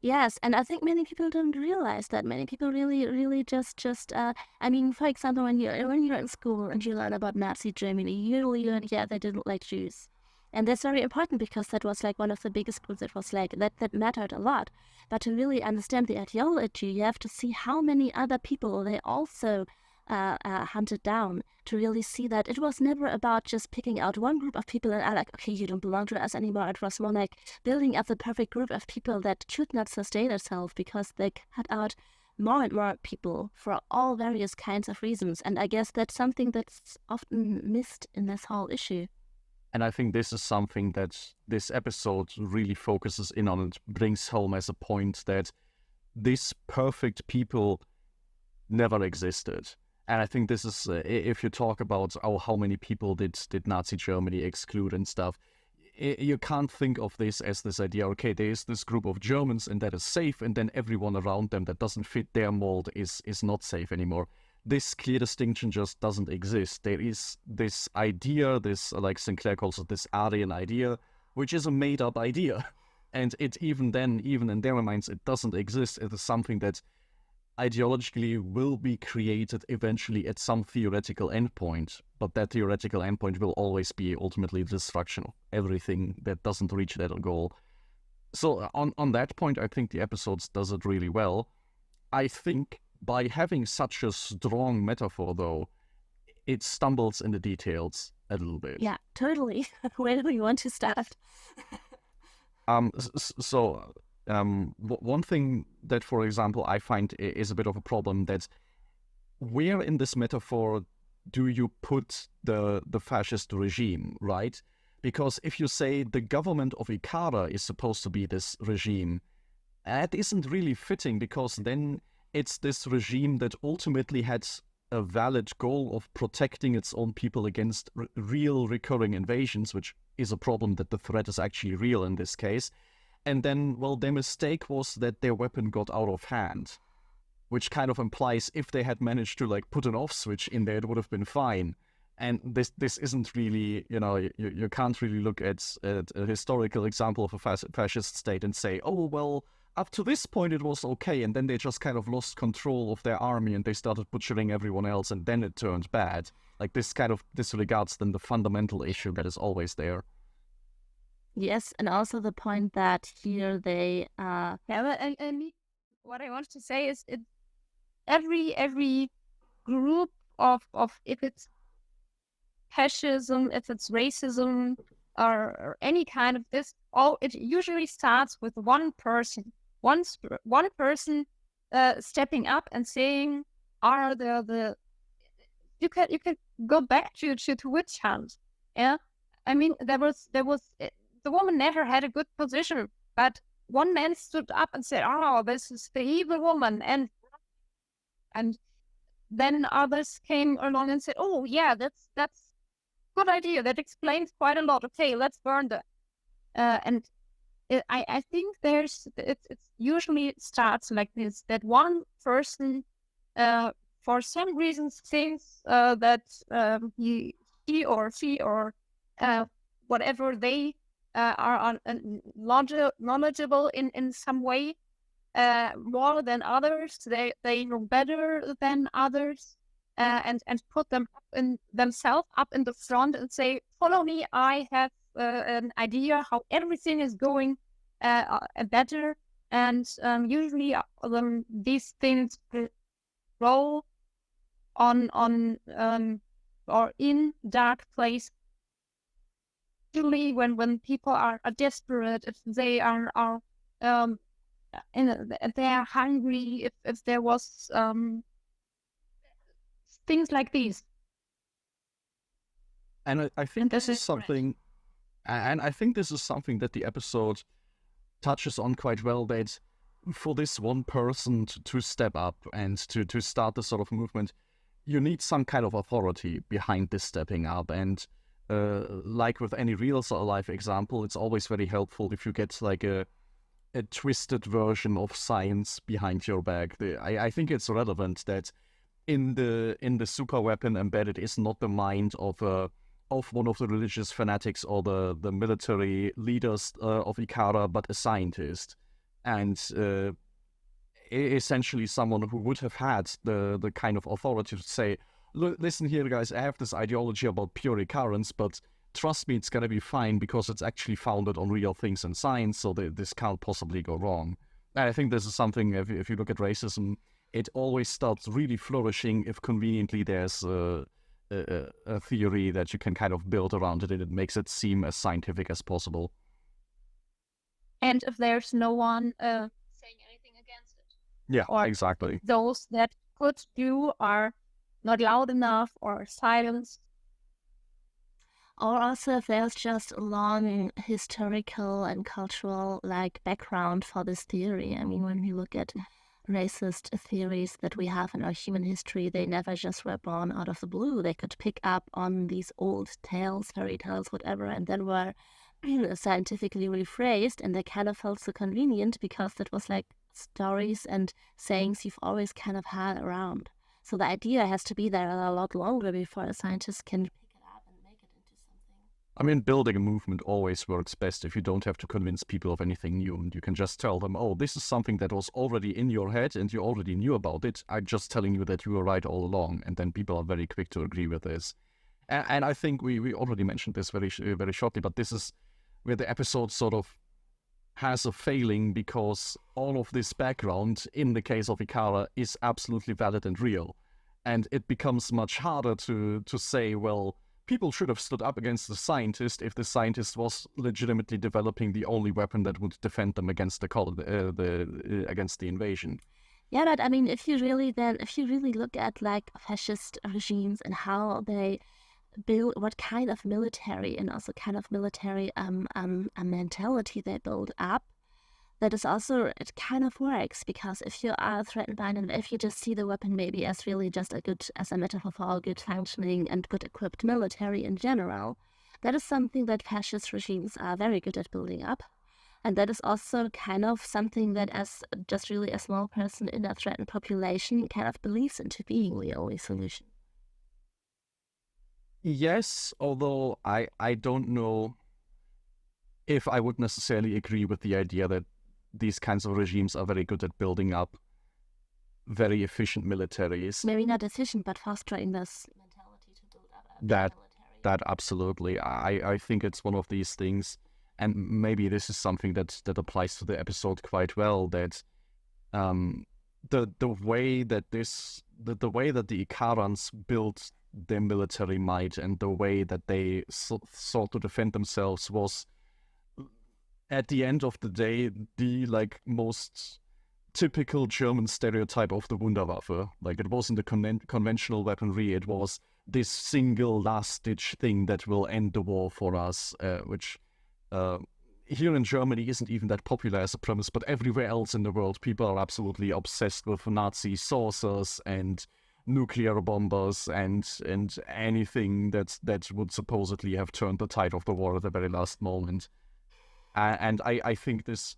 Yes, and I think many people don't realize that. Many people really just I mean, for example, when you're in school and you learn about Nazi Germany, you learn they didn't like Jews. And that's very important, because that was like one of the biggest groups that was like that mattered a lot. But to really understand the ideology, you have to see how many other people they also hunted down, to really see that it was never about just picking out one group of people and like, okay, you don't belong to us anymore. It was more like building up the perfect group of people that could not sustain itself, because they cut out more and more people for all various kinds of reasons. And I guess that's something that's often missed in this whole issue.
And I think this is something that this episode really focuses in on and brings home as a point, that these perfect people never existed. And I think this is, if you talk about how many people did Nazi Germany exclude and stuff, you can't think of this as this idea, okay, there's this group of Germans and that is safe, and then everyone around them that doesn't fit their mold is not safe anymore. This clear distinction just doesn't exist. There is this idea, this, like Sinclair calls it, this Aryan idea which is a made-up idea. And it even in their minds, it doesn't exist. It is something that ideologically will be created eventually at some theoretical endpoint, but that theoretical endpoint will always be ultimately the destruction of everything that doesn't reach that goal. So on that point, I think the episodes does it really well. I think by having such a strong metaphor, though, it stumbles in the details a little bit.
Yeah, totally. Where do you want to start?
One thing that, for example, I find is a bit of a problem, that where in this metaphor do you put the fascist regime, right? Because if you say the government of Ikara is supposed to be this regime, that isn't really fitting, because then it's this regime that ultimately had a valid goal of protecting its own people against real recurring invasions, which is a problem that the threat is actually real in this case. And then, well, their mistake was that their weapon got out of hand, which kind of implies if they had managed to like put an off switch in there, it would have been fine. And this isn't really, you can't really look at a historical example of a fascist state and say, oh, well, up to this point it was okay, and then they just kind of lost control of their army and they started butchering everyone else, and then it turned bad. Like, this kind of disregards then the fundamental issue that is always there.
Yes, and also the point that here they
Yeah, but and what I want to say is every group of if it's fascism, if it's racism, or any kind of this, it usually starts with one person stepping up and saying, "Are the you can go back to witch hunt." Yeah, I mean there was the woman never had a good position, but one man stood up and said, "Oh, this is the evil woman," and then others came along and said, "Oh yeah, that's good idea. That explains quite a lot. Okay, let's burn them." I think it's usually starts like this, that one person for some reason thinks that he or she or whatever they are knowledgeable in some way more than others. They know better than others. And put themselves up in the front and say, "Follow me. I have an idea how everything is going better." And usually these things roll on or in dark place. Usually, when people are desperate, if they are they are hungry, if there was things like these.
And I think this is something, and I think this is something that the episode touches on quite well, that for this one person to step up and to start this sort of movement, you need some kind of authority behind this stepping up. And like with any real life example, it's always very helpful if you get like a twisted version of science behind your back. I think it's relevant that in the super weapon embedded is not the mind of one of the religious fanatics or the military leaders of Ikara, but a scientist, and essentially someone who would have had the kind of authority to say, listen here guys, I have this ideology about pure recurrence, but trust me, it's gonna be fine because it's actually founded on real things and science, so this can't possibly go wrong. And I think this is something, if you look at racism, it always starts really flourishing if conveniently there's a theory that you can kind of build around it, and it makes it seem as scientific as possible.
And if there's no one saying anything against it.
Yeah,
or
exactly.
Those that could do are not loud enough or silenced.
Or also if there's just a long historical and cultural background for this theory. I mean, when we look at racist theories that we have in our human history, they never just were born out of the blue. They could pick up on these old tales, fairy tales, whatever, and then were scientifically rephrased, and they kind of felt so convenient because that was like stories and sayings you've always kind of had around. So the idea has to be there a lot longer before a scientist can pick it up and make it into something.
I mean, building a movement always works best if you don't have to convince people of anything new, and you can just tell them, oh, this is something that was already in your head and you already knew about it. I'm just telling you that you were right all along, and then people are very quick to agree with this. And I think we already mentioned this very shortly, but this is where the episode sort of has a failing, because all of this background, in the case of Ikara, is absolutely valid and real. And it becomes much harder to say, well, people should have stood up against the scientist if the scientist was legitimately developing the only weapon that would defend them against against the invasion.
Yeah, but I mean, if you really look at like fascist regimes and how they build, what kind of military and also kind of military mentality they build up, that is also, it kind of works, because if you are threatened by an, if you just see the weapon maybe as really just as a metaphor for a good functioning and good equipped military in general, that is something that fascist regimes are very good at building up. And that is also kind of something that, as just really a small person in a threatened population, kind of believes into being the only solution.
Yes, although I don't know if I would necessarily agree with the idea that these kinds of regimes are very good at building up very efficient militaries.
Maybe not efficient, but fostering this mentality to build up a
That
military.
that absolutely. I think it's one of these things, and maybe this is something that applies to the episode quite well, that the way that the way that the Ikarans built their military might and the way that they sought to defend themselves was, at the end of the day, the like most typical German stereotype of the Wunderwaffe. Like, it wasn't a conventional weaponry, it was this single last-ditch thing that will end the war for us, which here in Germany isn't even that popular as a premise, but everywhere else in the world, people are absolutely obsessed with Nazi saucers and nuclear bombers and anything that would supposedly have turned the tide of the war at the very last moment. And I think this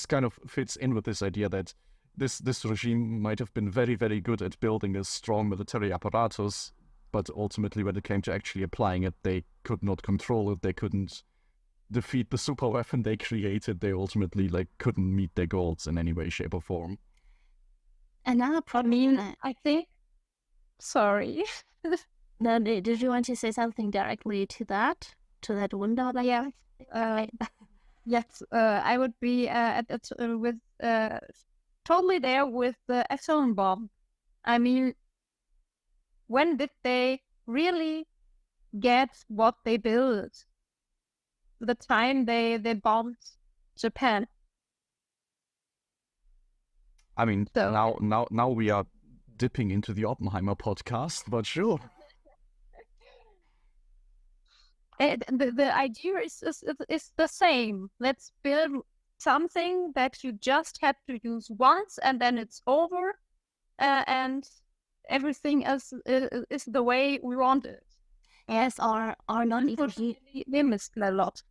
kind of fits in with this idea that this regime might have been very, very good at building a strong military apparatus, but ultimately when it came to actually applying it, they could not control it. They couldn't defeat the super weapon they created. They ultimately couldn't meet their goals in any way, shape, or form.
Another problem.
I think. Sorry.
No, did you want to say something directly to that window?
Yeah. Yes, I would be totally there with the atomic bomb. I mean, when did they really get what they built? The time they bombed Japan.
I mean,
So,
now we are dipping into the Oppenheimer podcast, but sure.
The idea is the same. Let's build something that you just have to use once, and then it's over, and everything is the way we want it.
Yes, or not even
they missed a lot.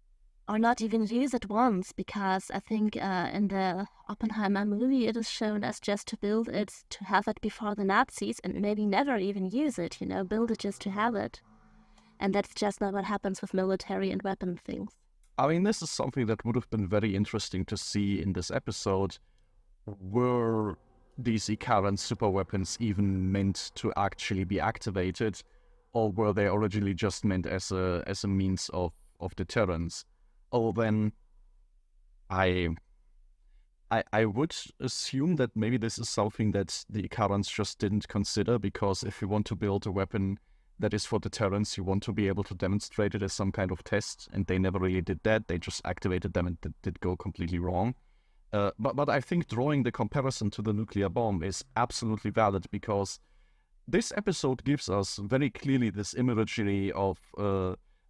Or not even use it once, because I think in the Oppenheimer movie it is shown as just to build it, to have it before the Nazis, and maybe never even use it, build it just to have it. And that's just not what happens with military and weapon things.
I mean, this is something that would have been very interesting to see in this episode. Were these Ikaran super weapons even meant to actually be activated, or were they originally just meant as a means of deterrence? Oh, then I would assume that maybe this is something that the Ikarans just didn't consider, because if you want to build a weapon that is for deterrence, you want to be able to demonstrate it as some kind of test, and they never really did that. They just activated them and it did go completely wrong. But I think drawing the comparison to the nuclear bomb is absolutely valid, because this episode gives us very clearly this imagery of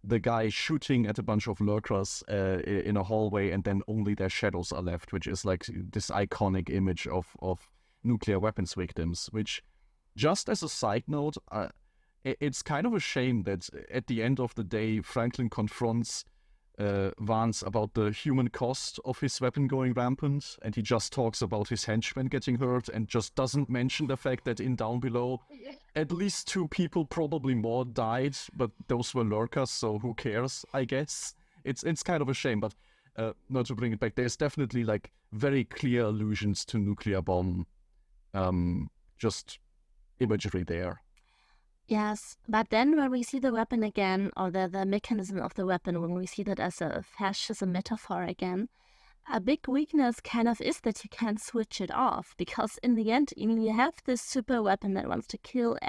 the guy shooting at a bunch of lurkers in a hallway, and then only their shadows are left, which is like this iconic image of nuclear weapons victims, which, just as a side note, it's kind of a shame that at the end of the day, Franklin confronts Vance about the human cost of his weapon going rampant, and he just talks about his henchmen getting hurt and just doesn't mention the fact that in Down Below, at least 2 people, probably more, died, but those were lurkers, so who cares, I guess. It's kind of a shame, but not to bring it back, there's definitely like very clear allusions to nuclear bomb, just imagery there.
Yes, but then when we see the weapon again, or the mechanism of the weapon, when we see that as a fascism metaphor again, a big weakness kind of is that you can't switch it off, because in the end, you have this super weapon that wants to kill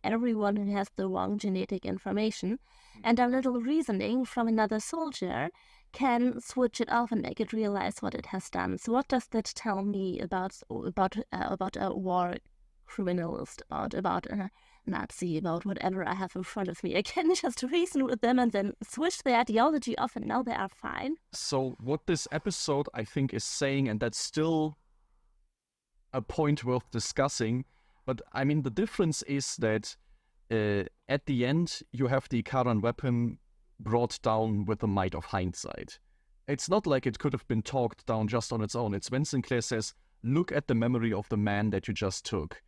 everyone who has the wrong genetic information, and a little reasoning from another soldier can switch it off and make it realize what it has done. So what does that tell me about a war criminalist, about a Nazi, about whatever I have in front of me? I can just reason with them and then switch the ideology off, and now they are fine.
So what this episode, I think, is saying, and that's still a point worth discussing, but I mean, the difference is that at the end, you have the Ikaran weapon brought down with the might of hindsight. It's not like it could have been talked down just on its own. It's when Sinclair says, look at the memory of the man that you just took.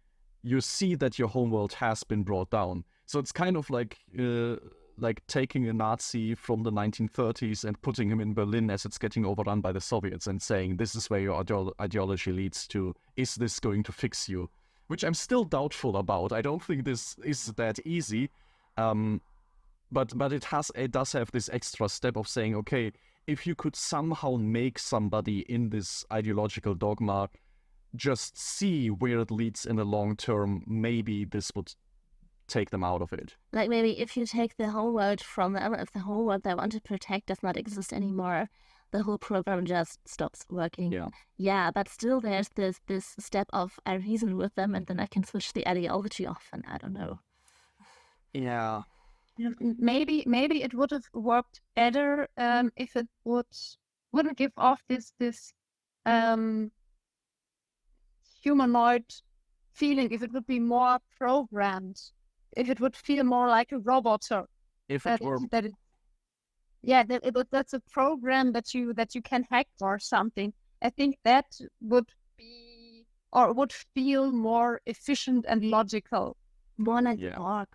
You see that your homeworld has been brought down. So it's kind of like taking a Nazi from the 1930s and putting him in Berlin as it's getting overrun by the Soviets and saying, this is where your ideology leads to. Is this going to fix you? Which I'm still doubtful about. I don't think this is that easy. But it does have this extra step of saying, okay, if you could somehow make somebody in this ideological dogma just see where it leads in the long term, maybe this would take them out of it.
Like maybe if you take the whole world from them, if the whole world they want to protect does not exist anymore, the whole program just stops working. Yeah, but still there's this step of I reason with them and then I can switch the ideology off, and I don't know.
Yeah.
Maybe it would have worked better if it wouldn't give off this humanoid feeling, if it would be more programmed, if it would feel more like a robot.
If it were...
that's a program that you can hack or something. I think that would be, or would feel more efficient and logical.
More like Borg.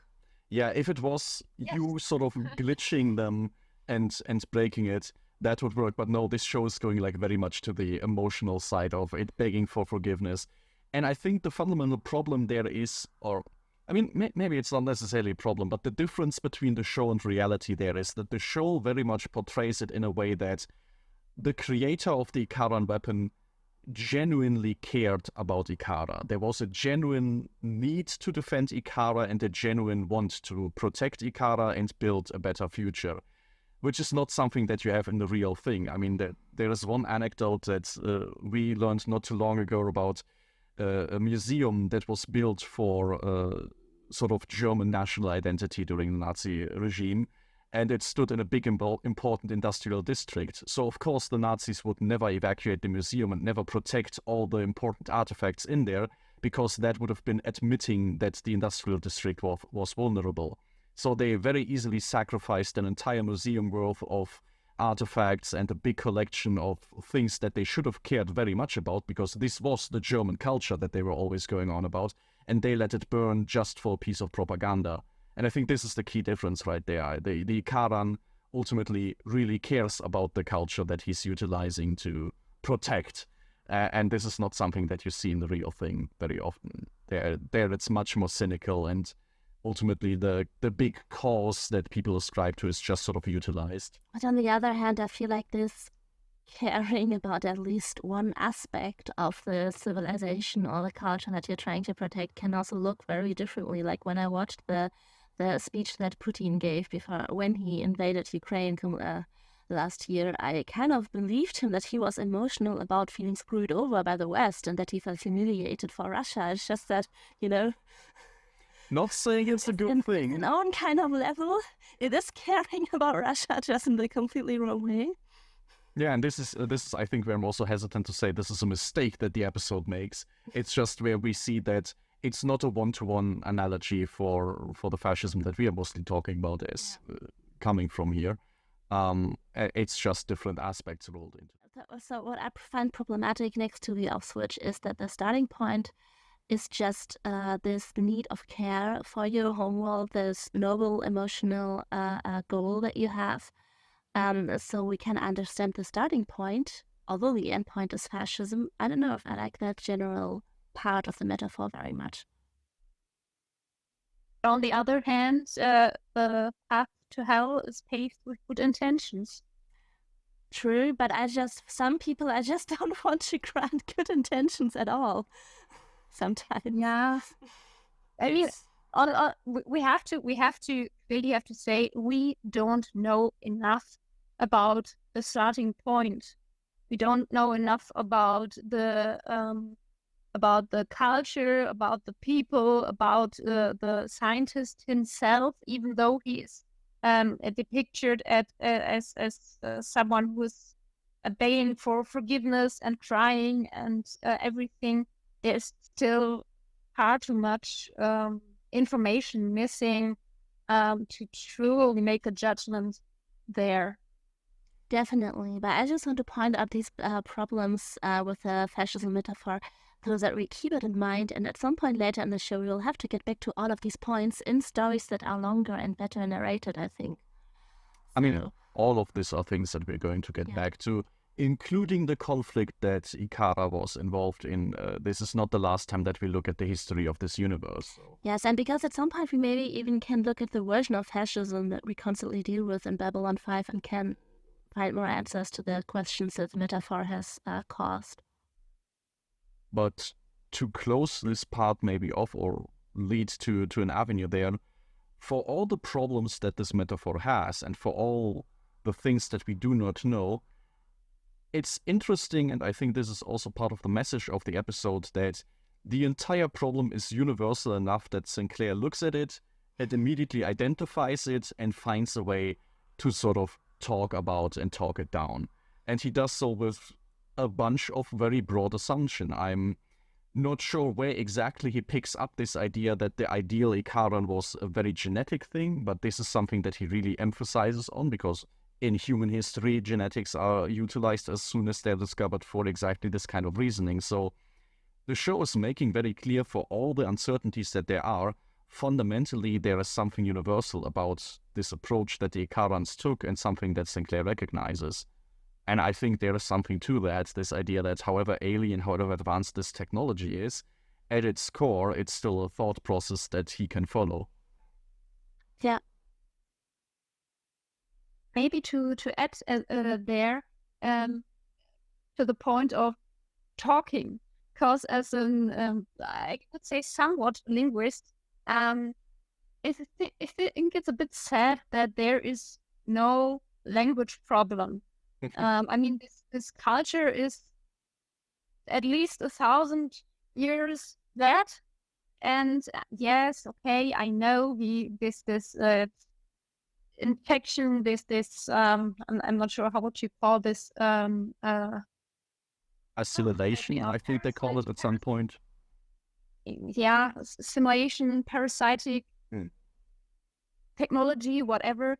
Yeah, if it was you sort of glitching them and breaking it, that would work. But no, this show is going like very much to the emotional side of it, begging for forgiveness. And I think the fundamental problem there is, or I mean, maybe it's not necessarily a problem, but the difference between the show and reality there is that the show very much portrays it in a way that the creator of the Ikaran weapon genuinely cared about Ikara. There was a genuine need to defend Ikara and a genuine want to protect Ikara and build a better future, which is not something that you have in the real thing. I mean, there is one anecdote that we learned not too long ago about a museum that was built for sort of German national identity during the Nazi regime, and it stood in a big important industrial district. So of course the Nazis would never evacuate the museum and never protect all the important artifacts in there, because that would have been admitting that the industrial district was vulnerable. So they very easily sacrificed an entire museum worth of artifacts and a big collection of things that they should have cared very much about, because this was the German culture that they were always going on about, and they let it burn just for a piece of propaganda. And I think this is the key difference right there. The Ikaran ultimately really cares about the culture that he's utilizing to protect. And this is not something that you see in the real thing very often. There it's much more cynical, and ultimately the big cause that people ascribe to is just sort of utilized.
But on the other hand, I feel like this caring about at least one aspect of the civilization or the culture that you're trying to protect can also look very differently. Like when I watched the speech that Putin gave when he invaded Ukraine last year, I kind of believed him that he was emotional about feeling screwed over by the West and that he felt humiliated for Russia. It's just that,
not saying it's a good thing.
In own kind of level, it is caring about Russia, just in the completely wrong way.
Yeah, and this is I think where I'm also hesitant to say this is a mistake that the episode makes. It's just where we see that it's not a one-to-one analogy for the fascism that we are mostly talking about as coming from here. It's just different aspects rolled into it.
So what I find problematic next to the off switch is that the starting point is just this need of care for your homeworld, this noble emotional goal that you have. So we can understand the starting point, although the end point is fascism. I don't know if I like that general part of the metaphor very much.
On the other hand, the path to hell is paved with good intentions.
True, but some people I just don't want to grant good intentions at all. Sometimes.
Yeah. I mean, we have to really have to say we don't know enough about the starting point. We don't know enough about the culture, about the people, about the scientist himself, even though he is depicted as someone who's baying for forgiveness and crying and everything. There's still far too much information missing to truly make a judgment there.
Definitely, but I just want to point out these problems with the fascism metaphor so that we keep it in mind, and at some point later in the show, we'll have to get back to all of these points in stories that are longer and better narrated, I think.
I mean, all of these are things that we're going to get back to, including the conflict that Ikara was involved in. This is not the last time that we look at the history of this universe. So.
Yes, and because at some point we maybe even can look at the version of fascism that we constantly deal with in Babylon 5 and can find more answers to the questions that the metaphor has caused.
But to close this part maybe off or lead to an avenue there, for all the problems that this metaphor has and for all the things that we do not know, it's interesting, and I think this is also part of the message of the episode, that the entire problem is universal enough that Sinclair looks at it and immediately identifies it and finds a way to sort of talk about and talk it down. And he does so with a bunch of very broad assumptions. I'm not sure where exactly he picks up this idea that the ideal Ikaran was a very genetic thing, but this is something that he really emphasizes on, because in human history, genetics are utilized as soon as they're discovered for exactly this kind of reasoning. So the show is making very clear, for all the uncertainties that there are, fundamentally there is something universal about this approach that the Ikarans took and something that Sinclair recognizes. And I think there is something to that, this idea that however alien, however advanced this technology is, at its core, it's still a thought process that he can follow.
Yeah.
Maybe to add there to the point of talking, because as an I could say somewhat linguist, I think it's a bit sad that there is no language problem. I mean, this culture is at least 1,000 years that, and yes, okay, I know this infection, I'm not sure how would you call this
assimilation, I think they call it at some point.
Yeah, assimilation, parasitic technology, whatever.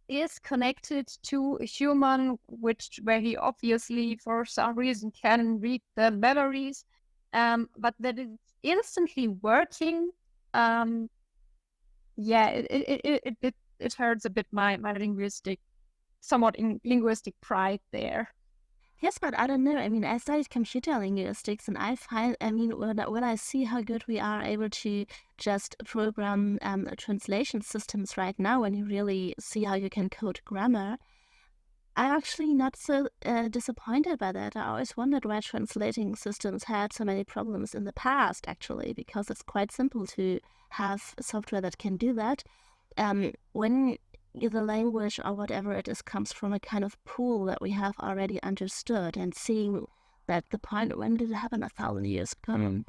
Is connected to a human, where he obviously for some reason can read the memories, but that it's instantly working. It hurts a bit my somewhat linguistic pride there.
Yes, but I don't know. I mean, I studied computer linguistics, and I find, I mean, when I see how good we are able to just program translation systems right now, when you really see how you can code grammar, I'm actually not so disappointed by that. I always wondered why translating systems had so many problems in the past, actually, because it's quite simple to have software that can do that. When the language or whatever it is comes from a kind of pool that we have already understood, and seeing that the point, when did it happen, 1,000 years ago?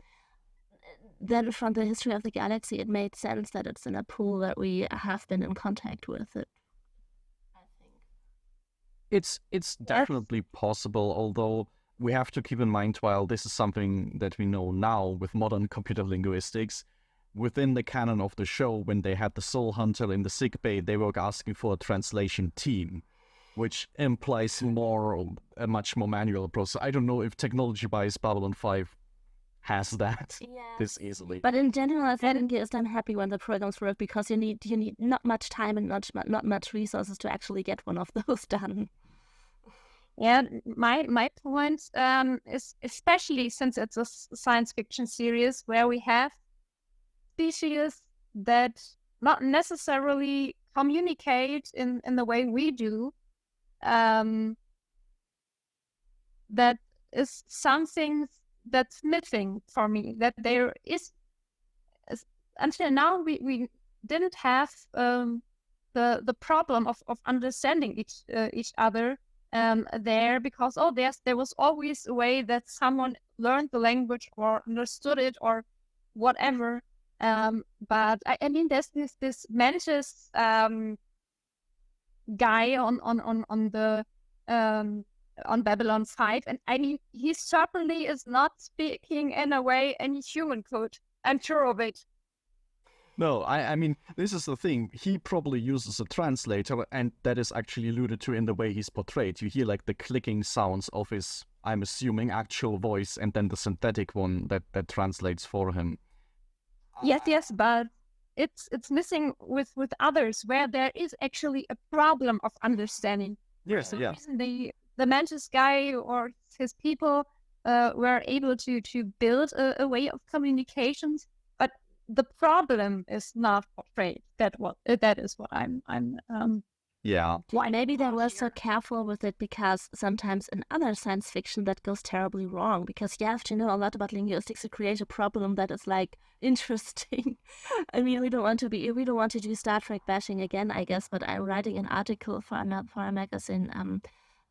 Then from the history of the galaxy, it made sense that it's in a pool that we have been in contact with it. I think
it's definitely possible, although we have to keep in mind, while this is something that we know now with modern computer linguistics, within the canon of the show, when they had the Soul Hunter in the sickbay, they were asking for a translation team, which implies a much more manual process. I don't know if technology-wise Babylon 5 has that this easily.
But in general, I think I'm happy when the programs work, because you need not much time and not much resources to actually get one of those done.
Yeah, my point is, especially since it's a science fiction series where we have species that not necessarily communicate in the way we do, that is something that's missing for me. That there is, until now, we didn't have the problem of understanding each other there, because there was always a way that someone learned the language or understood it or whatever. But I mean, there's this Mantis guy on Babylon 5, and I mean, he certainly is not speaking in a way any human could. I'm sure of it.
No, I mean, this is the thing. He probably uses a translator, and that is actually alluded to in the way he's portrayed. You hear like the clicking sounds of his, I'm assuming, actual voice, and then the synthetic one that translates for him.
Yes, but it's missing with others, where there is actually a problem of understanding.
Yes,
the reason the Mantis guy or his people were able to build a way of communications, but the problem is not portrayed. That is what I'm
Yeah.
Why maybe they were so careful with it, because sometimes in other science fiction that goes terribly wrong, because you have to know a lot about linguistics to create a problem that is like interesting. I mean, we don't want to do Star Trek bashing again, I guess, but I'm writing an article for a magazine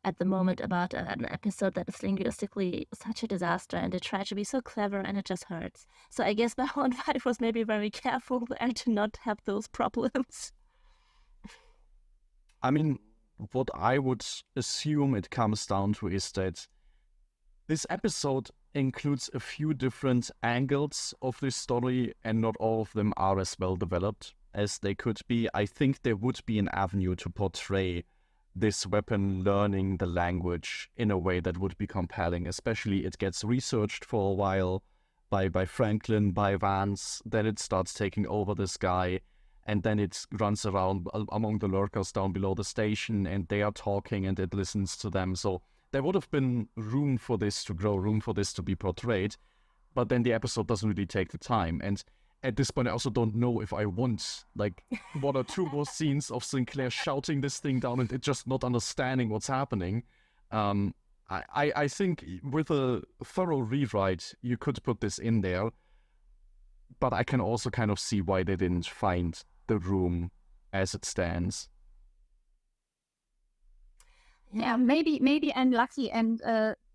at the moment about an episode that is linguistically such a disaster, and they try to be so clever and it just hurts. So I guess Babylon 5 was maybe very careful and to not have those problems.
I mean, what I would assume it comes down to is that this episode includes a few different angles of this story, and not all of them are as well developed as they could be. I think there would be an avenue to portray this weapon learning the language in a way that would be compelling, especially it gets researched for a while by Franklin, by Vance, then it starts taking over this guy, and then it runs around among the lurkers down below the station, and they are talking and it listens to them. So there would have been room for this to grow, room for this to be portrayed, but then the episode doesn't really take the time. And at this point, I also don't know if I want like one or two more scenes of Sinclair shouting this thing down and it just not understanding what's happening. I think with a thorough rewrite, you could put this in there, but I can also kind of see why they didn't find the room as it stands.
Yeah, maybe I'm lucky, and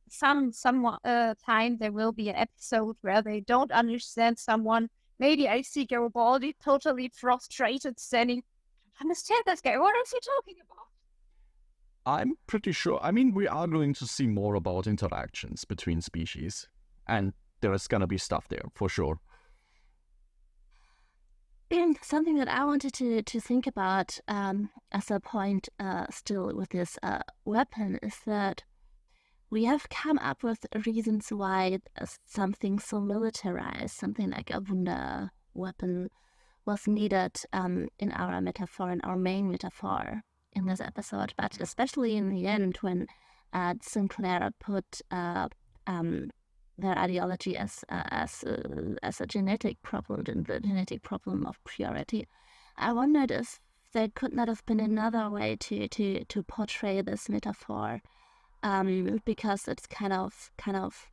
some time there will be an episode where they don't understand someone. Maybe I see Garibaldi totally frustrated, standing, understand this guy, what is he talking about?
I'm pretty sure, I mean, we are going to see more about interactions between species, and there is gonna be stuff there, for sure.
Something that I wanted to think about as a point still with this weapon is that we have come up with reasons why something so militarized, something like a Wunder weapon, was needed in our metaphor, in our main metaphor in this episode. But especially in the end, when Sinclair put their ideology as a genetic problem, the genetic problem of purity, I wondered if there could not have been another way to portray this metaphor. Because it's kind of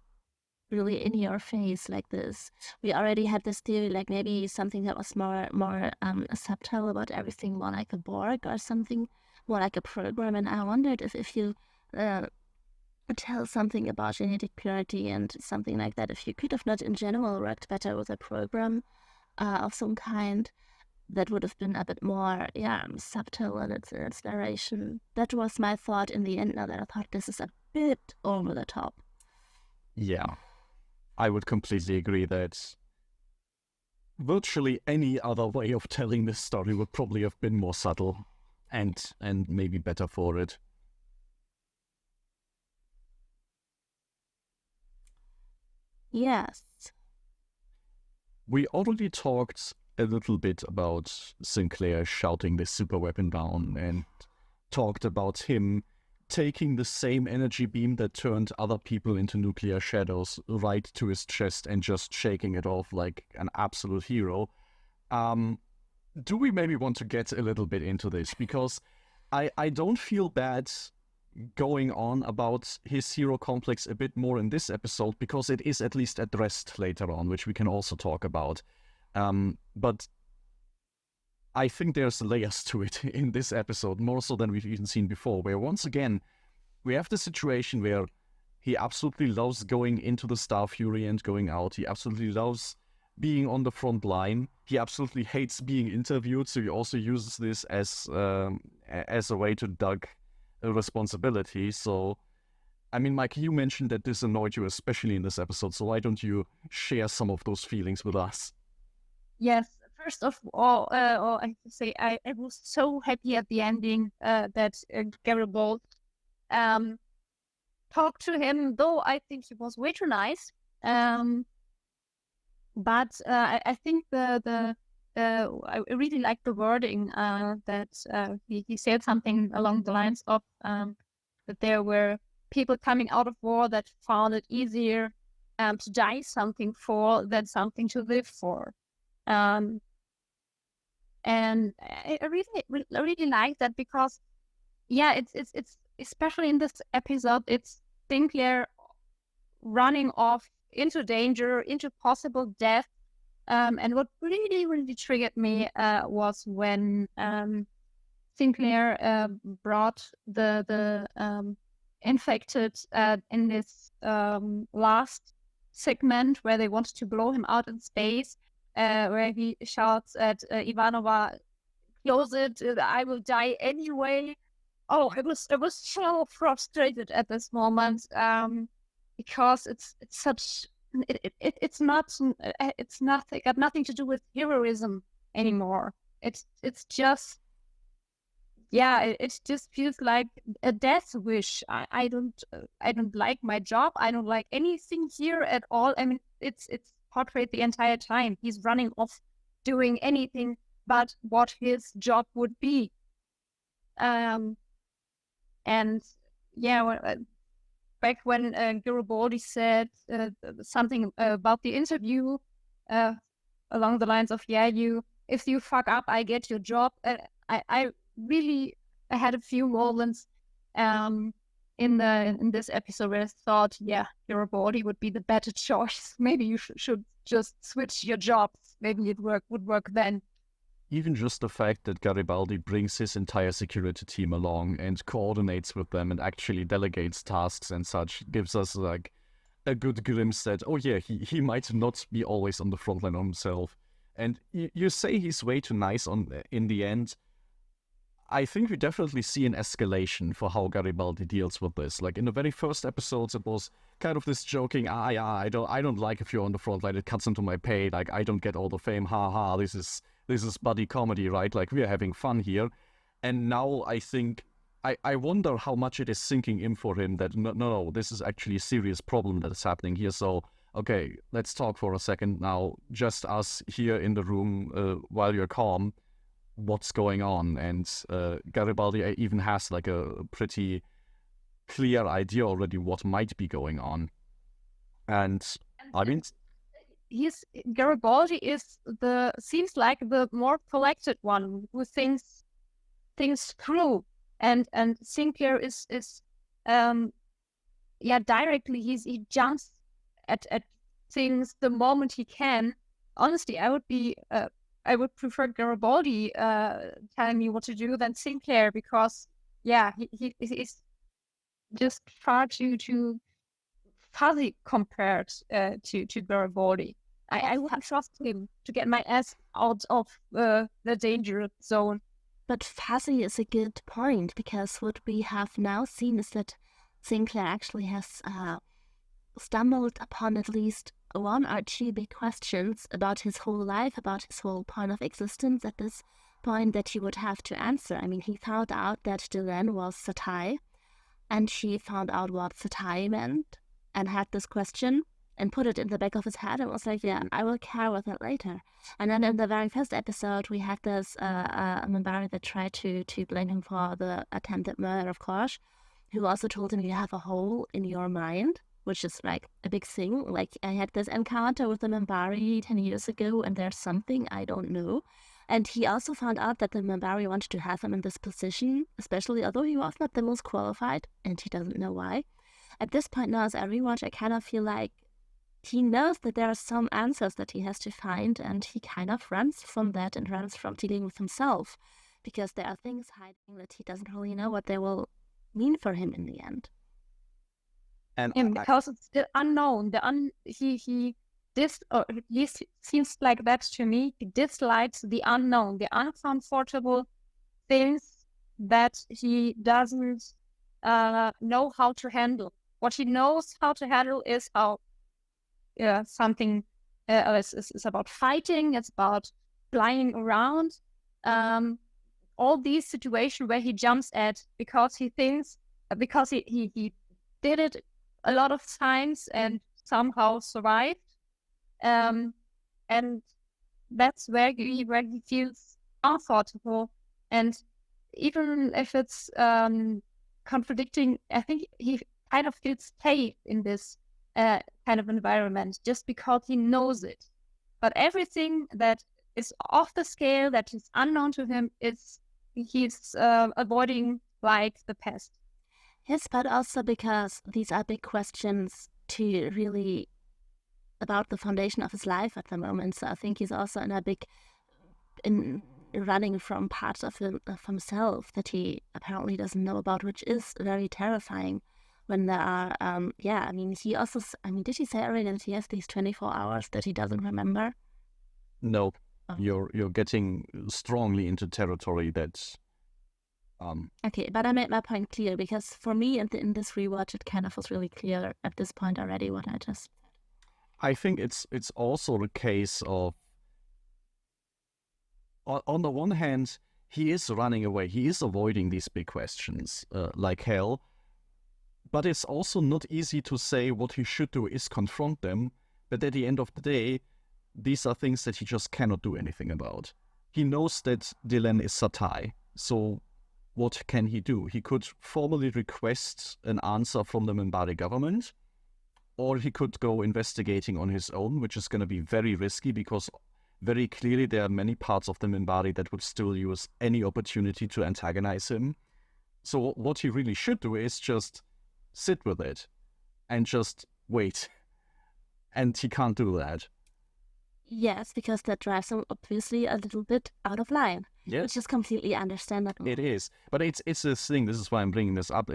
really in your face like this. We already had this theory, like maybe something that was more subtle about everything, more like a Borg or something, more like a program. And I wondered if you tell something about genetic purity and something like that, if you could have not in general worked better with a program of some kind that would have been a bit more, subtle in its narration. That was my thought in the end, now that I thought this is a bit over the top.
Yeah, I would completely agree that virtually any other way of telling this story would probably have been more subtle and maybe better for it.
Yes.
We already talked a little bit about Sinclair shouting this super weapon down and talked about him taking the same energy beam that turned other people into nuclear shadows right to his chest and just shaking it off like an absolute hero. Do we maybe want to get a little bit into this? Because I don't feel bad going on about his hero complex a bit more in this episode, because it is at least addressed later on, which we can also talk about. But I think there's layers to it in this episode, more so than we've even seen before, where once again, we have the situation where he absolutely loves going into the Star Fury and going out. He absolutely loves being on the front line. He absolutely hates being interviewed, so he also uses this as a way to duck a responsibility. So, I mean, Mike, you mentioned that this annoyed you, especially in this episode, so why don't you share some of those feelings with us?
Yes. First of all, I have to say I was so happy at the ending that Garibaldi talked to him, though I think he was way too nice. But I think I really like the wording that he said something along the lines of that there were people coming out of war that found it easier to die something for than something to live for. And I really like that, because it's especially in this episode, it's Sinclair running off into danger, into possible death. And what really triggered me was when Sinclair brought the infected in this last segment where they wanted to blow him out in space. Where he shouts at Ivanova, "Close it! I will die anyway." Oh, I was so frustrated at this moment because it's got nothing to do with heroism anymore. It just feels like a death wish. I don't like my job. I don't like anything here at all. I mean, it's portrayed the entire time. He's running off doing anything but what his job would be. Back when Garibaldi said something about the interview along the lines of, if you fuck up, I get your job. I really had a few moments in this episode where I thought, Garibaldi would be the better choice. Maybe you should just switch your jobs. Maybe it would work then.
Even just the fact that Garibaldi brings his entire security team along and coordinates with them and actually delegates tasks and such gives us like a good glimpse that, he might not be always on the front line himself. And you say he's way too nice in the end. I think we definitely see an escalation for how Garibaldi deals with this. Like in the very first episodes, it was kind of this joking, I don't like if you're on the front line, it cuts into my pay, like I don't get all the fame, this is buddy comedy, right? Like we're having fun here. And now I think, I wonder how much it is sinking in for him that no, this is actually a serious problem that is happening here. So, okay, let's talk for a second now, just us here in the room while you're calm. What's going on? And Garibaldi even has like a pretty clear idea already what might be going on. And I mean,
Garibaldi seems like the more collected one who thinks things through, and Sinclair is directly he jumps at things the moment he can. Honestly, I would prefer Garibaldi telling me what to do than Sinclair, because he's just far too fuzzy compared to Garibaldi. I wouldn't trust him to get my ass out of the danger zone.
But fuzzy is a good point, because what we have now seen is that Sinclair actually has stumbled upon at least one or two big questions about his whole life, about his whole point of existence at this point that he would have to answer. I mean, he found out that Dylan was Satai, and she found out what Satai meant and had this question and put it in the back of his head and was like, yeah, I will care with it later. And then in the very first episode, we had this Minbari that tried to blame him for the attempted murder of Kosh, who also told him you have a hole in your mind, which is like a big thing. Like, I had this encounter with the Minbari 10 years ago, and there's something I don't know. And he also found out that the Minbari wanted to have him in this position, especially although he was not the most qualified, and he doesn't know why. At this point now, as I rewatch, I kind of feel like he knows that there are some answers that he has to find, and he kind of runs from that and runs from dealing with himself, because there are things hiding that he doesn't really know what they will mean for him in the end.
And because it's the unknown, he or at least it seems like that to me. He dislikes the unknown, the uncomfortable things that he doesn't know how to handle. What he knows how to handle is how something is about fighting. It's about flying around. All these situations where he jumps at because he thinks, because he did it a lot of times and somehow survived. And that's where he feels comfortable. And even if it's contradicting, I think he kind of feels safe in this kind of environment just because he knows it. But everything that is off the scale, that is unknown to him, he's avoiding like the pest.
Yes, but also because these are big questions to really about the foundation of his life at the moment. So I think he's also in running from parts of himself that he apparently doesn't know about, which is very terrifying. When there are, he also, did he say already that he has these 24 hours that he doesn't remember?
No, you're getting strongly into territory that's...
Okay, but I made my point clear, because for me in this rewatch, it kind of was really clear at this point already what I just said.
I think it's also the case of, on the one hand, he is running away. He is avoiding these big questions like hell. But it's also not easy to say what he should do is confront them. But at the end of the day, these are things that he just cannot do anything about. He knows that Dylan is Satai. So what can he do? He could formally request an answer from the Minbari government, or he could go investigating on his own, which is going to be very risky because very clearly there are many parts of the Minbari that would still use any opportunity to antagonize him. So what he really should do is just sit with it and just wait. And he can't do that.
Yes, because that drives him obviously a little bit out of line.
Yes.
Which is completely understandable.
It is. But it's this thing, this is why I'm bringing this up.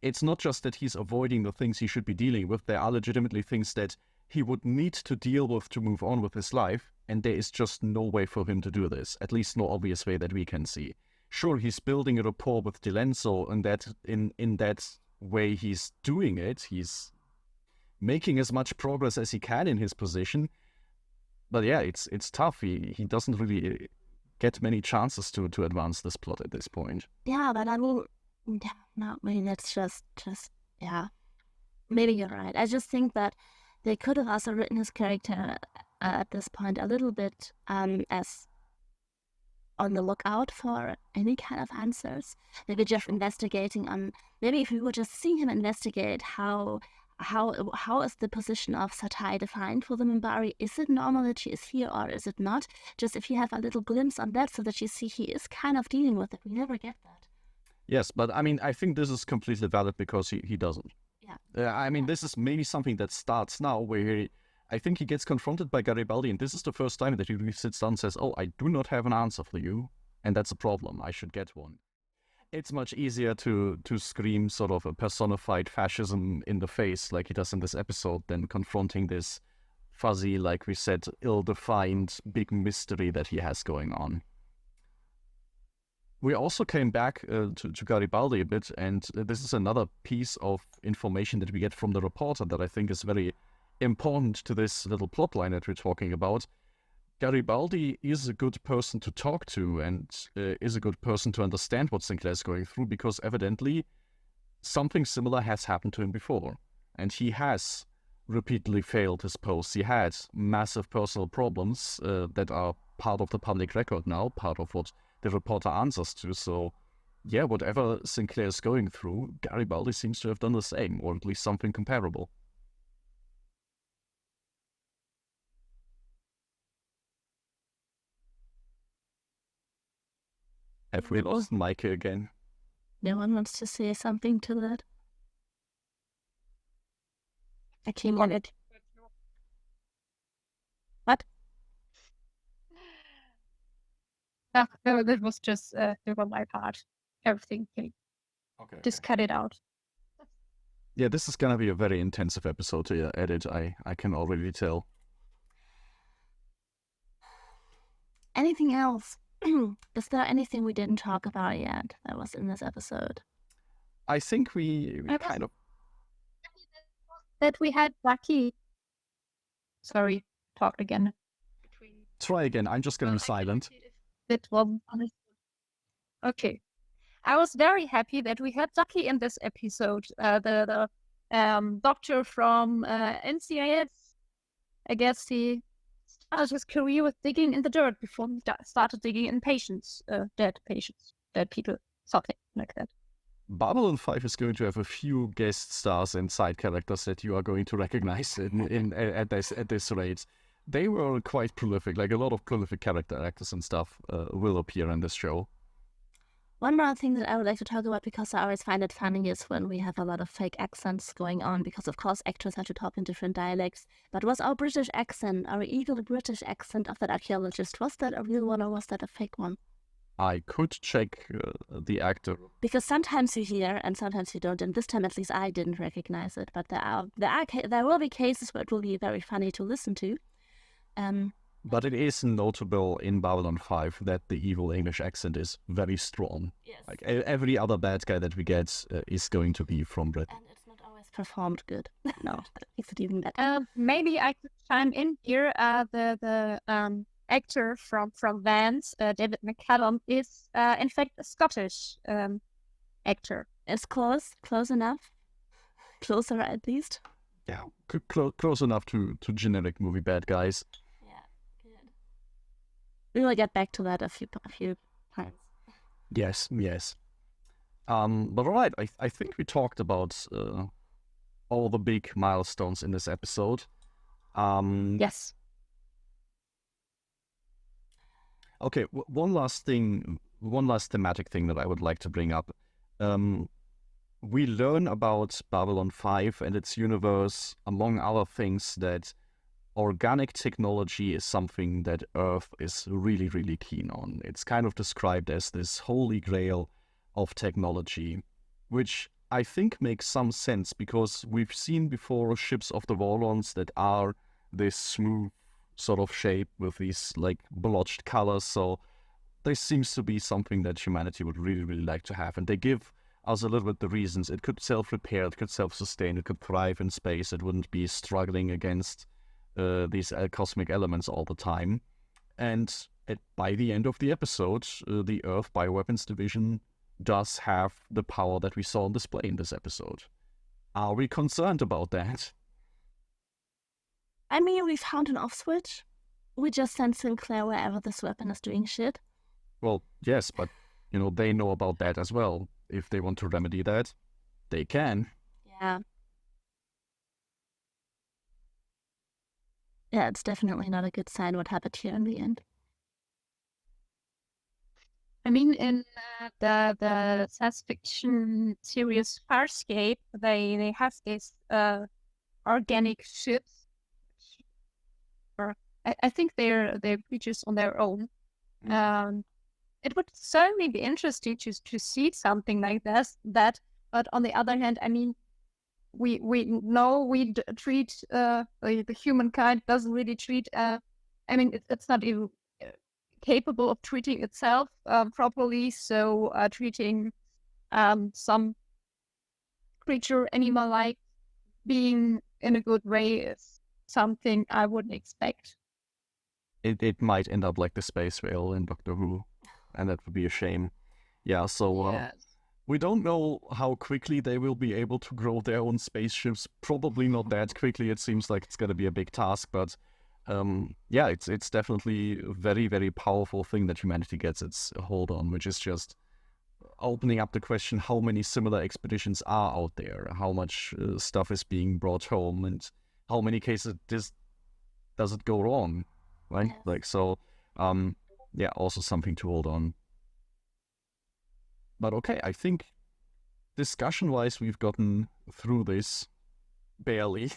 It's not just that he's avoiding the things he should be dealing with. There are legitimately things that he would need to deal with to move on with his life, and there is just no way for him to do this, at least no obvious way that we can see. Sure, he's building a rapport with Dylan, so in that way he's doing it. He's making as much progress as he can in his position. But yeah, it's tough. He doesn't really get many chances to advance this plot at this point.
Yeah, but that's just maybe you're right. I just think that they could have also written his character at this point a little bit as on the lookout for any kind of answers. Maybe just investigating on, maybe if we would just see him investigate how is the position of Satai defined for the Minbari? Is it normal that she is here or is it not? Just if you have a little glimpse on that so that you see he is kind of dealing with it. We never get that.
Yes, but I think this is completely valid because he doesn't.
Yeah.
This is maybe something that starts now where I think he gets confronted by Garibaldi, and this is the first time that he really sits down and says, oh, I do not have an answer for you, and that's a problem. I should get one. It's much easier to scream sort of a personified fascism in the face like he does in this episode than confronting this fuzzy, like we said, ill-defined big mystery that he has going on. We also came back to Garibaldi a bit, and this is another piece of information that we get from the reporter that I think is very important to this little plotline that we're talking about, Garibaldi is a good person to talk to and is a good person to understand what Sinclair's going through, because evidently something similar has happened to him before. And he has repeatedly failed his post. He had massive personal problems that are part of the public record now, part of what the reporter answers to. So, yeah, whatever Sinclair's going through, Garibaldi seems to have done the same, or at least something comparable. Have we lost Meike again?
No one wants to say something to that. I came on it. What?
No, that was just on my part. Everything.
Okay.
Just cut it out.
Yeah, this is gonna be a very intensive episode to edit. I can already tell.
Anything else? Is there anything we didn't talk about yet that was in this episode?
I think we kind of...
That we had Lucky. Sorry, talked again.
Try again. I'm just gonna be silent.
That one. Okay. I was very happy that we had Ducky in this episode. The doctor from NCIS. I guess he started his career with digging in the dirt before he started digging in patients, dead people, something like that.
Babylon 5 is going to have a few guest stars and side characters that you are going to recognize at this rate. They were quite prolific, like a lot of prolific character actors and stuff will appear in this show.
One more thing that I would like to talk about, because I always find it funny, is when we have a lot of fake accents going on, because of course actors have to talk in different dialects. But was our British accent, our evil British accent of that archaeologist, was that a real one or was that a fake one?
I could check the actor.
Because sometimes you hear and sometimes you don't, and this time at least I didn't recognize it. But there will be cases where it will be very funny to listen to.
But it is notable in Babylon 5 that the evil English accent is very strong.
Yes.
Like every other bad guy that we get is going to be from Britain.
And it's not always performed good. No, that makes it even better.
Maybe I could chime in here. The actor from Vance, David McCallum, is in fact a Scottish actor.
It's close enough. Closer at least.
Yeah, close enough to generic movie bad guys.
We will get back to that a few times.
Yes. But all right, I think we talked about all the big milestones in this episode.
Yes.
Okay, one last thematic thing that I would like to bring up. We learn about Babylon 5 and its universe, among other things, that organic technology is something that Earth is really, really keen on. It's kind of described as this holy grail of technology, which I think makes some sense because we've seen before ships of the Warlords that are this smooth sort of shape with these like blotched colors. So this seems to be something that humanity would really, really like to have. And they give us a little bit the reasons. It could self-repair, it could self-sustain, it could thrive in space. It wouldn't be struggling against these cosmic elements all the time. And by the end of the episode, the Earth Bioweapons Division does have the power that we saw on display in this episode. Are we concerned about that?
I mean, we found an off switch. We just sent Sinclair wherever this weapon is doing shit.
Well, yes, but, they know about that as well. If they want to remedy that, they can.
Yeah. Yeah, it's definitely not a good sign what happened here in the end.
I mean, in the science fiction series Farscape, they have these organic ships. I think they're creatures on their own. It would certainly be interesting to see something like this. But on the other hand, I mean, we know we treat the humankind doesn't really treat. I mean, it's not even capable of treating itself properly. So treating some creature, animal-like being in a good way is something I wouldn't expect.
It might end up like the space whale in Doctor Who, and that would be a shame. Yeah, so
Yes.
we don't know how quickly they will be able to grow their own spaceships. Probably not that quickly. It seems like it's going to be a big task, but yeah, it's definitely a very, very powerful thing that humanity gets its hold on, which is just opening up the question: how many similar expeditions are out there? How much stuff is being brought home, and how many cases does it go wrong? Right?
Yes.
Like so. Yeah, also something to hold on. But okay, I think discussion-wise, we've gotten through this barely.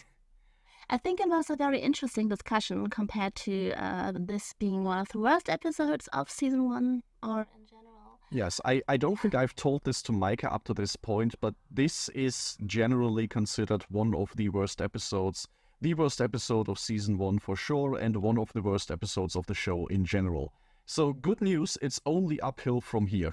I think it was a very interesting discussion compared to this being one of the worst episodes of season 1 or in general.
Yes, I don't think I've told this to Meike up to this point, but this is generally considered one of the worst episodes. The worst episode of season 1 for sure, and one of the worst episodes of the show in general. So good news, it's only uphill from here.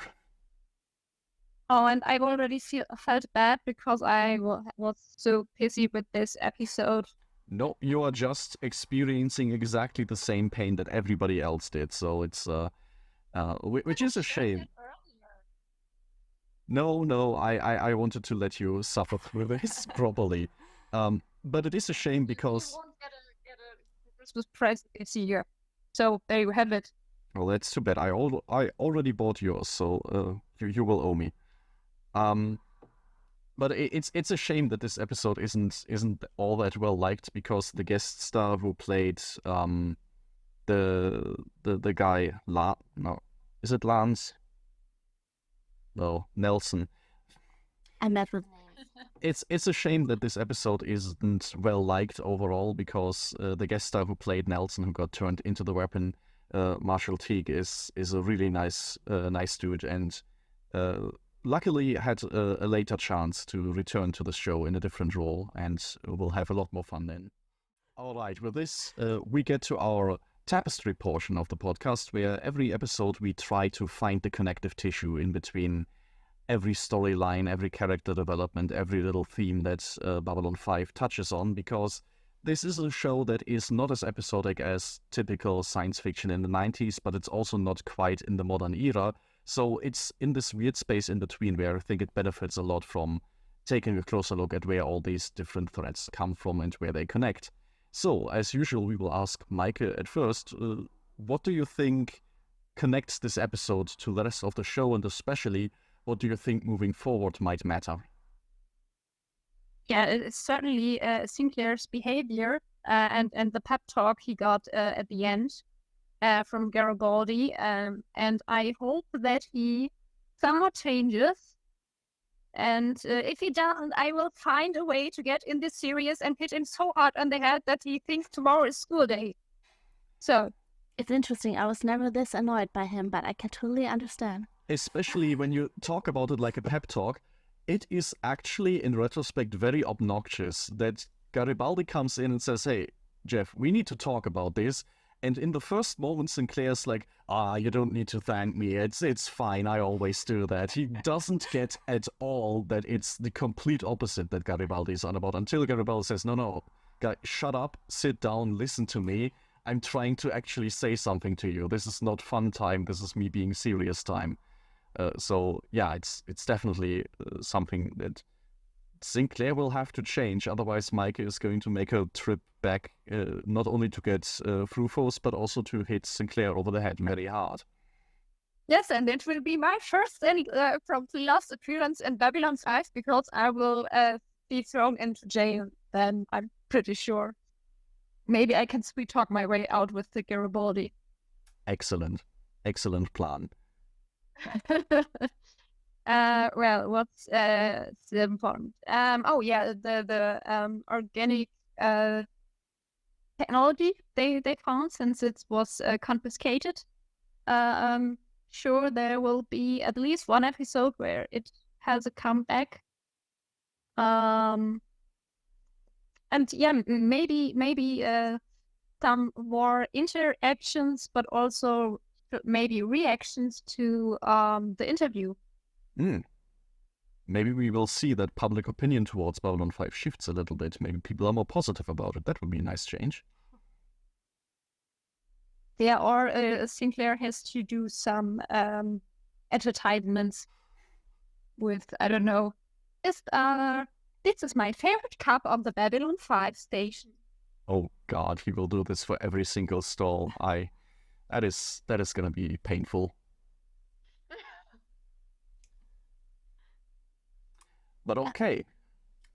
Oh, and I already felt bad because I was so busy with this episode.
No, you are just experiencing exactly the same pain that everybody else did, so it's which is a shame. No, I wanted to let you suffer through this properly. But it is a shame because...
You won't get a Christmas present this year. So there you have it.
Well, that's too bad. I already bought yours, so you will owe me. But it's a shame that this episode isn't all that well liked, because the guest star who played the guy is it Lance? No, Nelson.
I met with names.
It's a shame that this episode isn't well liked overall, because the guest star who played Nelson, who got turned into the weapon, Marshall Teague, is a really nice dude, and luckily had a later chance to return to the show in a different role, and we'll have a lot more fun then. All right, with this, we get to our tapestry portion of the podcast, where every episode we try to find the connective tissue in between every storyline, every character development, every little theme that Babylon 5 touches on, because this is a show that is not as episodic as typical science fiction in the 90s, but it's also not quite in the modern era. So it's in this weird space in between, where I think it benefits a lot from taking a closer look at where all these different threads come from and where they connect. So, as usual, we will ask Meike at first, what do you think connects this episode to the rest of the show, and especially, what do you think moving forward might matter?
Yeah, it's certainly Sinclair's behavior and the pep talk he got at the end from Garibaldi. And I hope that he somewhat changes. And if he doesn't, I will find a way to get in this series and hit him so hard on the head that he thinks tomorrow is school day. So
it's interesting. I was never this annoyed by him, but I can totally understand.
Especially when you talk about it like a pep talk, it is actually, in retrospect, very obnoxious that Garibaldi comes in and says, "Hey, Jeff, we need to talk about this." And in the first moment, Sinclair's like, you don't need to thank me. It's fine. I always do that. He doesn't get at all that it's the complete opposite that Garibaldi is on about, until Garibaldi says, no, guy, shut up, sit down, listen to me. I'm trying to actually say something to you. This is not fun time. This is me being serious time. So yeah, it's definitely something that Sinclair will have to change. Otherwise, Meike is going to make a trip back, not only to get Frufos, but also to hit Sinclair over the head very hard.
Yes, and it will be my first from the last appearance in Babylon 5, because I will be thrown into jail then, I'm pretty sure. Maybe I can sweet talk my way out with the Garibaldi.
Excellent plan.
Well, what's important? Oh yeah, the organic technology they found, since it was confiscated. Sure, there will be at least one episode where it has a comeback. And yeah, maybe some more interactions, but also maybe reactions to the interview.
maybe we will see that public opinion towards Babylon 5 shifts a little bit. Maybe people are more positive about it. That would be a nice change.
Yeah, or Sinclair has to do some advertisements with, I don't know, this is my favorite cup of the Babylon 5 station.
Oh God, he will do this for every single stall. That is gonna be painful. But okay.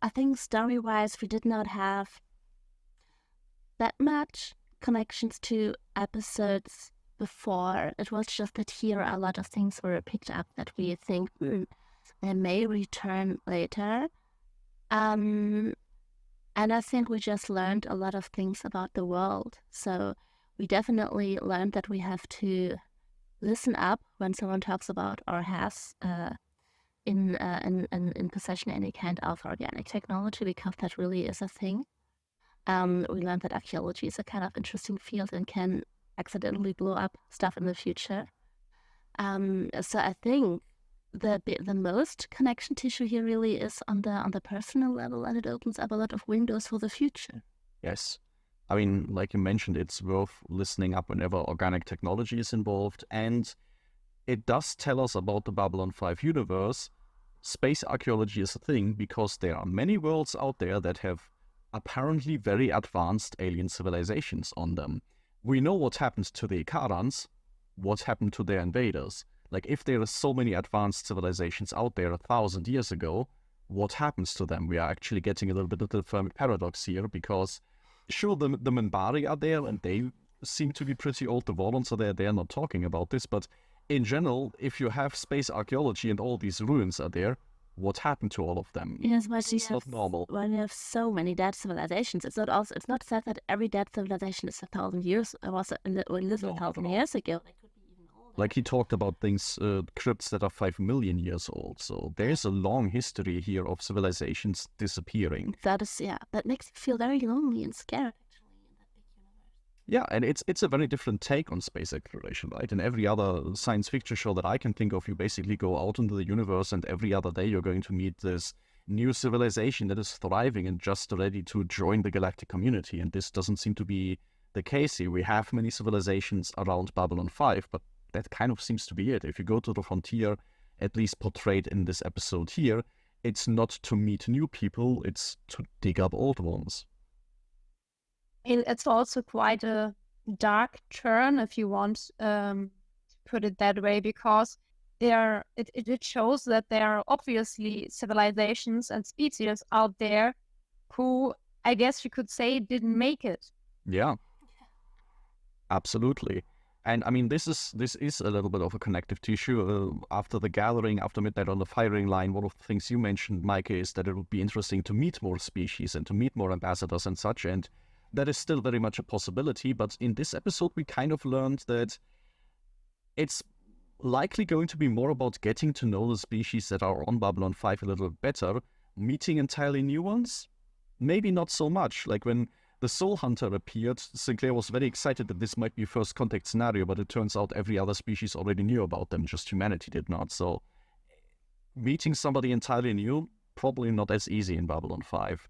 I think story-wise, we did not have that much connections to episodes before. It was just that here a lot of things were picked up that we think they may return later. And I think we just learned a lot of things about the world. So we definitely learned that we have to listen up when someone talks about or has in possession any kind of organic technology, because that really is a thing. We learned that archaeology is a kind of interesting field and can accidentally blow up stuff in the future. So I think the most connection tissue here really is on the personal level, and it opens up a lot of windows for the future.
Yes. I mean, like you mentioned, it's worth listening up whenever organic technology is involved, and it does tell us about the Babylon 5 universe. Space archaeology is a thing because there are many worlds out there that have apparently very advanced alien civilizations on them. We know what happened to the Ikarans, what happened to their invaders. Like, if there are so many advanced civilizations out there 1,000 years ago, what happens to them? We are actually getting a little bit of the Fermi paradox here, because sure, the Minbari are there and they seem to be pretty old. The Vorlons are there, not talking about this, but in general, if you have space archaeology and all these ruins are there, what happened to all of them?
Yes, but
it's not normal.
When you have so many dead civilizations, it's not said that every dead civilization is 1,000 years or lived 1,000 years ago. They could be even older.
Like he talked about things, crypts that are 5 million years old. So there's a long history here of civilizations disappearing.
That makes you feel very lonely and scared.
Yeah, and it's a very different take on space exploration, right? In every other science fiction show that I can think of, you basically go out into the universe and every other day you're going to meet this new civilization that is thriving and just ready to join the galactic community. And this doesn't seem to be the case here. We have many civilizations around Babylon 5, but that kind of seems to be it. If you go to the frontier, at least portrayed in this episode here, it's not to meet new people, it's to dig up old ones.
It's also quite a dark turn, if you want to put it that way, because it shows that there are obviously civilizations and species out there who, I guess you could say, didn't make it.
Yeah, absolutely. And I mean, this is a little bit of a connective tissue. After the gathering, after midnight on the firing line, one of the things you mentioned, Meike, is that it would be interesting to meet more species and to meet more ambassadors and such, and that is still very much a possibility. But in this episode, we kind of learned that it's likely going to be more about getting to know the species that are on Babylon 5 a little bit better. Meeting entirely new ones? Maybe not so much. Like when the Soul Hunter appeared, Sinclair was very excited that this might be a first contact scenario, but it turns out every other species already knew about them, just humanity did not. So meeting somebody entirely new, probably not as easy in Babylon 5.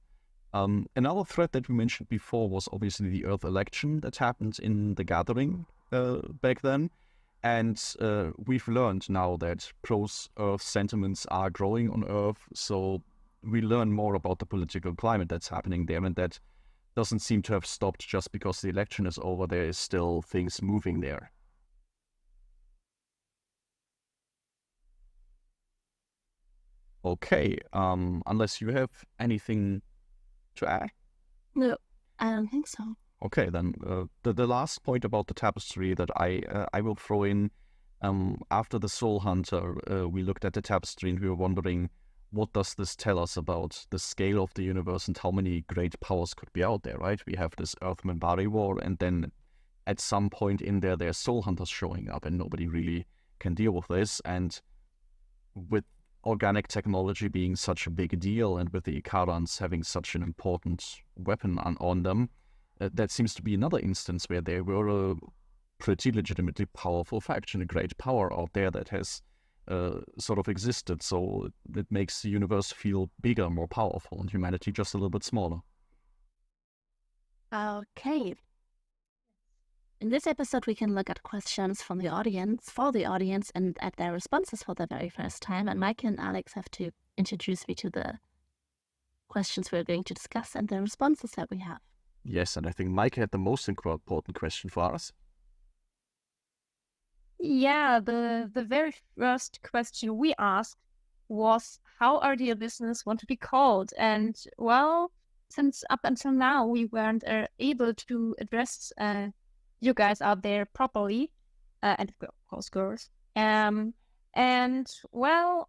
Another thread that we mentioned before was obviously the Earth election that happened in the gathering back then. And we've learned now that pro-Earth sentiments are growing on Earth, so we learn more about the political climate that's happening there, and that doesn't seem to have stopped just because the election is over. There is still things moving there. Okay, unless you have anything to add?
No, I don't think so.
Okay, then the last point about the tapestry that I will throw in, after the Soul Hunter, we looked at the tapestry and we were wondering, what does this tell us about the scale of the universe and how many great powers could be out there, right? We have this Earth-Minbari war, and then at some point in there, there's Soul Hunters showing up, and nobody really can deal with this. And with organic technology being such a big deal, and with the Ikarans having such an important weapon on them, that seems to be another instance where they were a pretty legitimately powerful faction, a great power out there that has sort of existed. So it makes the universe feel bigger, more powerful, and humanity just a little bit smaller.
Okay. In this episode, we can look at questions from the audience, for the audience, and at their responses for the very first time. And Mike and Alex have to introduce me to the questions we're going to discuss and the responses that we have.
Yes, and I think Meike had the most important question for us.
Yeah, the very first question we asked was, how our dear listeners want to be called? And well, since up until now we weren't able to address you guys out there properly, and of course girls. And well,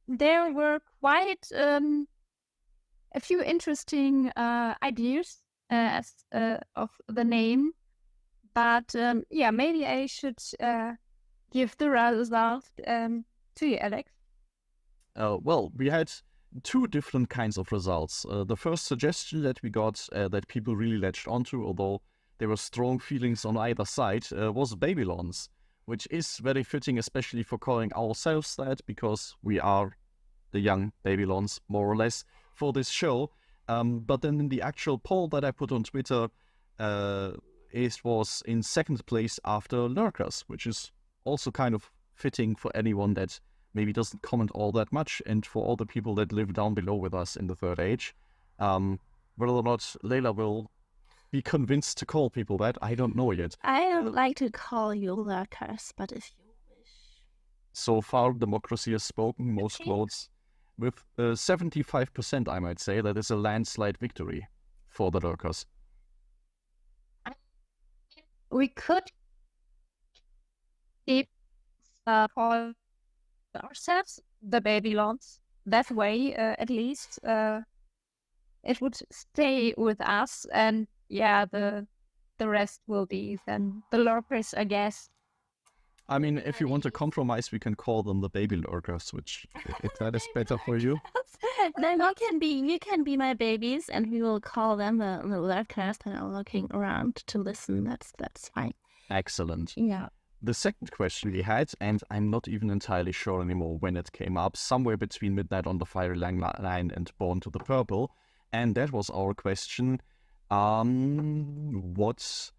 there were quite a few interesting ideas of the name. But yeah, maybe I should give the result to you, Alex.
Well, we had two different kinds of results. The first suggestion that we got that people really latched onto, although there were strong feelings on either side, was Babylons, which is very fitting, especially for calling ourselves that, because we are the young Babylons, more or less, for this show. But then in the actual poll that I put on Twitter, it was in second place after Lurkers, which is also kind of fitting for anyone that maybe doesn't comment all that much, and for all the people that live down below with us in the Third Age. Whether or not Layla will be convinced to call people that, I don't know yet.
I would like to call you Lurkers, but if you wish.
So far, democracy has spoken, most votes. With 75%, I might say, that is a landslide victory for the Lurkers.
We could keep for ourselves the Babylons. That way, at least, it would stay with us, and yeah, the rest will be then the Lurkers, I guess.
I mean, if you want to compromise, we can call them the baby Lurkers, which, if that is better for you.
Then you can be my babies, and we will call them the Lurkers that are looking around to listen. That's fine.
Excellent.
Yeah.
The second question we had, and I'm not even entirely sure anymore when it came up, somewhere between Midnight on the Fiery Line and Born to the Purple, and that was our question, what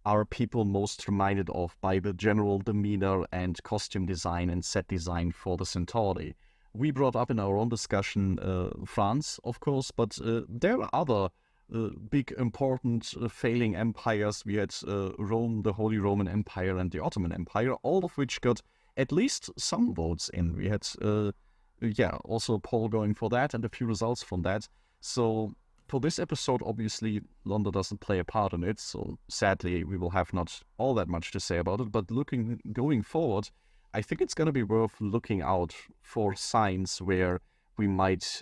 are people most reminded of by the general demeanor and costume design and set design for the Centauri? We brought up in our own discussion France, of course, but there are other big, important, failing empires. We had Rome, the Holy Roman Empire, and the Ottoman Empire, all of which got at least some votes in. We had, also a poll going for that and a few results from that. So for this episode, obviously, London doesn't play a part in it, so sadly, we will have not all that much to say about it. But going forward, I think it's going to be worth looking out for signs where we might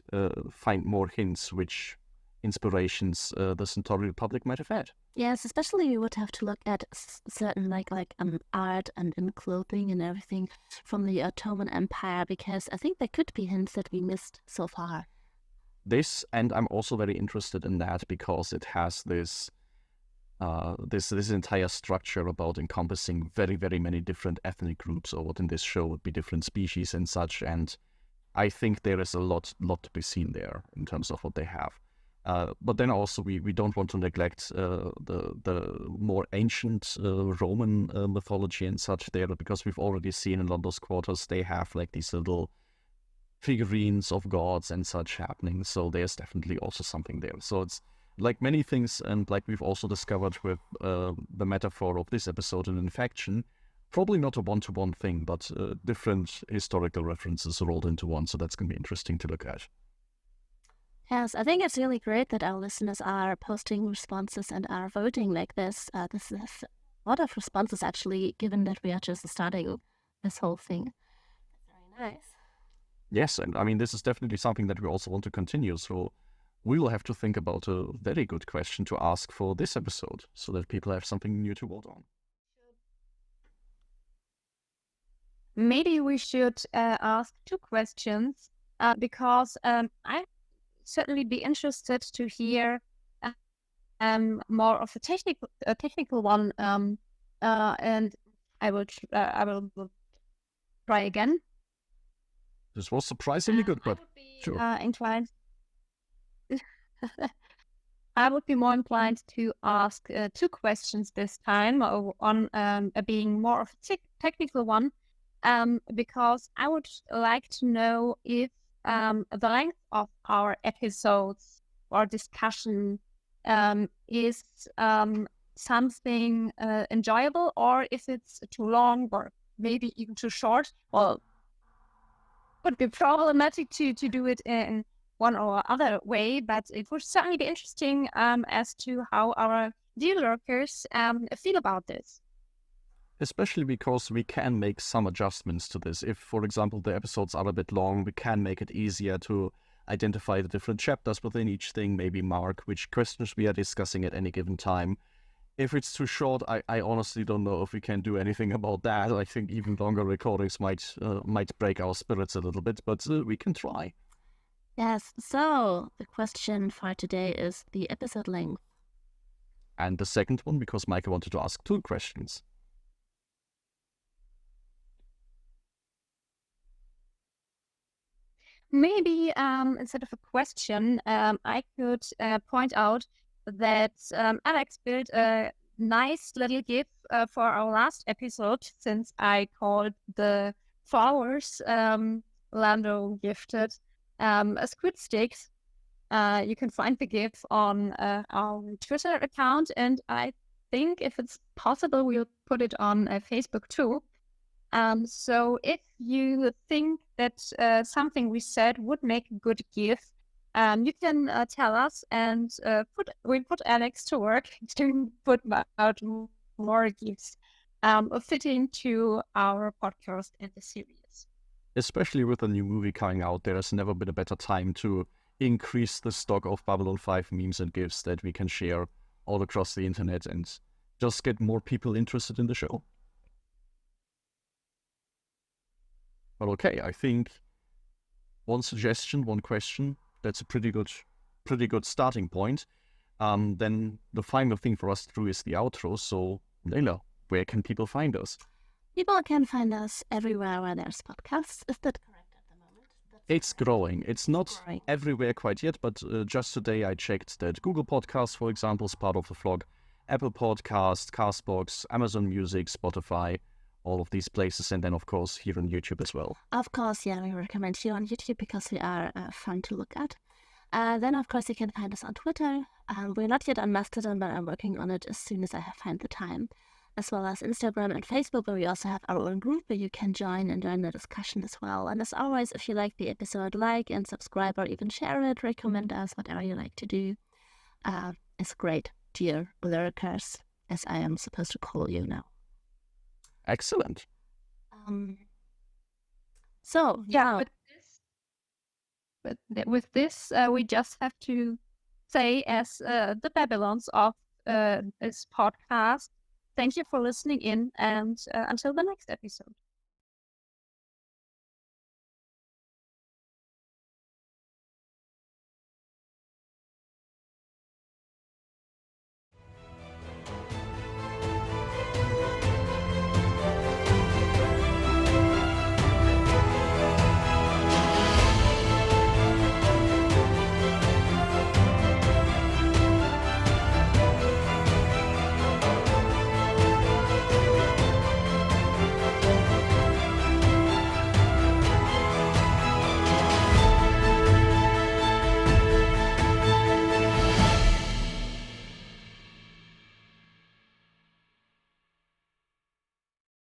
find more hints which inspirations the Centauri Republic might have had.
Yes, especially you would have to look at certain art and in clothing and everything from the Ottoman Empire, because I think there could be hints that we missed so far.
This, and I'm also very interested in that because it has this entire structure about encompassing very, very many different ethnic groups, or what in this show would be different species and such. And I think there is a lot to be seen there in terms of what they have. But then also we don't want to neglect the more ancient Roman mythology and such there, because we've already seen in Londo's quarters they have like these little figurines of gods and such happening. So there's definitely also something there. So it's like many things, and like we've also discovered with the metaphor of this episode in Infection, probably not a one-to-one thing, but different historical references rolled into one. So that's going to be interesting to look at.
Yes, I think it's really great that our listeners are posting responses and are voting like this. This is a lot of responses, actually, given that we are just starting this whole thing. That's very nice.
Yes, and I mean, this is definitely something that we also want to continue. So we will have to think about a very good question to ask for this episode so that people have something new to vote on.
Maybe we should ask two questions because I'd certainly be interested to hear more of a technical one, and I will try again.
This was surprisingly good, but
I would be
sure.
inclined. I would be more inclined to ask 2 questions this time, on being more of a technical one, because I would like to know if the length of our episodes or discussion is something enjoyable, or if it's too long or maybe even too short. Well, would be problematic to do it in one or other way, but it would certainly be interesting as to how our dear lurkers feel about this.
Especially because we can make some adjustments to this. If, for example, the episodes are a bit long, we can make it easier to identify the different chapters within each thing, maybe mark which questions we are discussing at any given time. If it's too short, I honestly don't know if we can do anything about that. I think even longer recordings might break our spirits a little bit, but we can try.
Yes, so the question for today is the episode length.
And the second one, because Meike wanted to ask 2 questions.
Maybe instead of a question, I could point out that Alex built a nice little GIF for our last episode, since I called the flowers Lando gifted squid sticks. You can find the GIF on our Twitter account, and I think if it's possible, we'll put it on Facebook too. So if you think that something we said would make a good GIF, you can tell us, and we put Alex to work to put out more GIFs fitting to our podcast and the series.
Especially with a new movie coming out, there has never been a better time to increase the stock of Babylon 5 memes and GIFs that we can share all across the internet and just get more people interested in the show. But okay, I think one suggestion, one question, that's a pretty good starting point. Then the final thing for us to do is the outro. So, Layla, where can people find us?
People can find us everywhere where there's podcasts. Is that correct at the moment?
It's growing. It's not
growing.
everywhere quite yet, but just today I checked that Google Podcasts, for example, is part of the vlog. Apple Podcasts, Castbox, Amazon Music, Spotify, all of these places, and then of course here on YouTube as well.
Of course, yeah, we recommend you on YouTube because we are fun to look at. Then of course you can find us on Twitter. We're not yet on Mastodon, but I'm working on it as soon as I find the time. As well as Instagram and Facebook, where we also have our own group where you can join and join the discussion as well. And as always, if you like the episode, like and subscribe or even share it, recommend us, whatever you like to do. It's great, dear lurkers, as I am supposed to call you now.
Excellent.
So,
Yeah, with this, we just have to say, as the Babylons of this podcast, thank you for listening in, and until the next episode.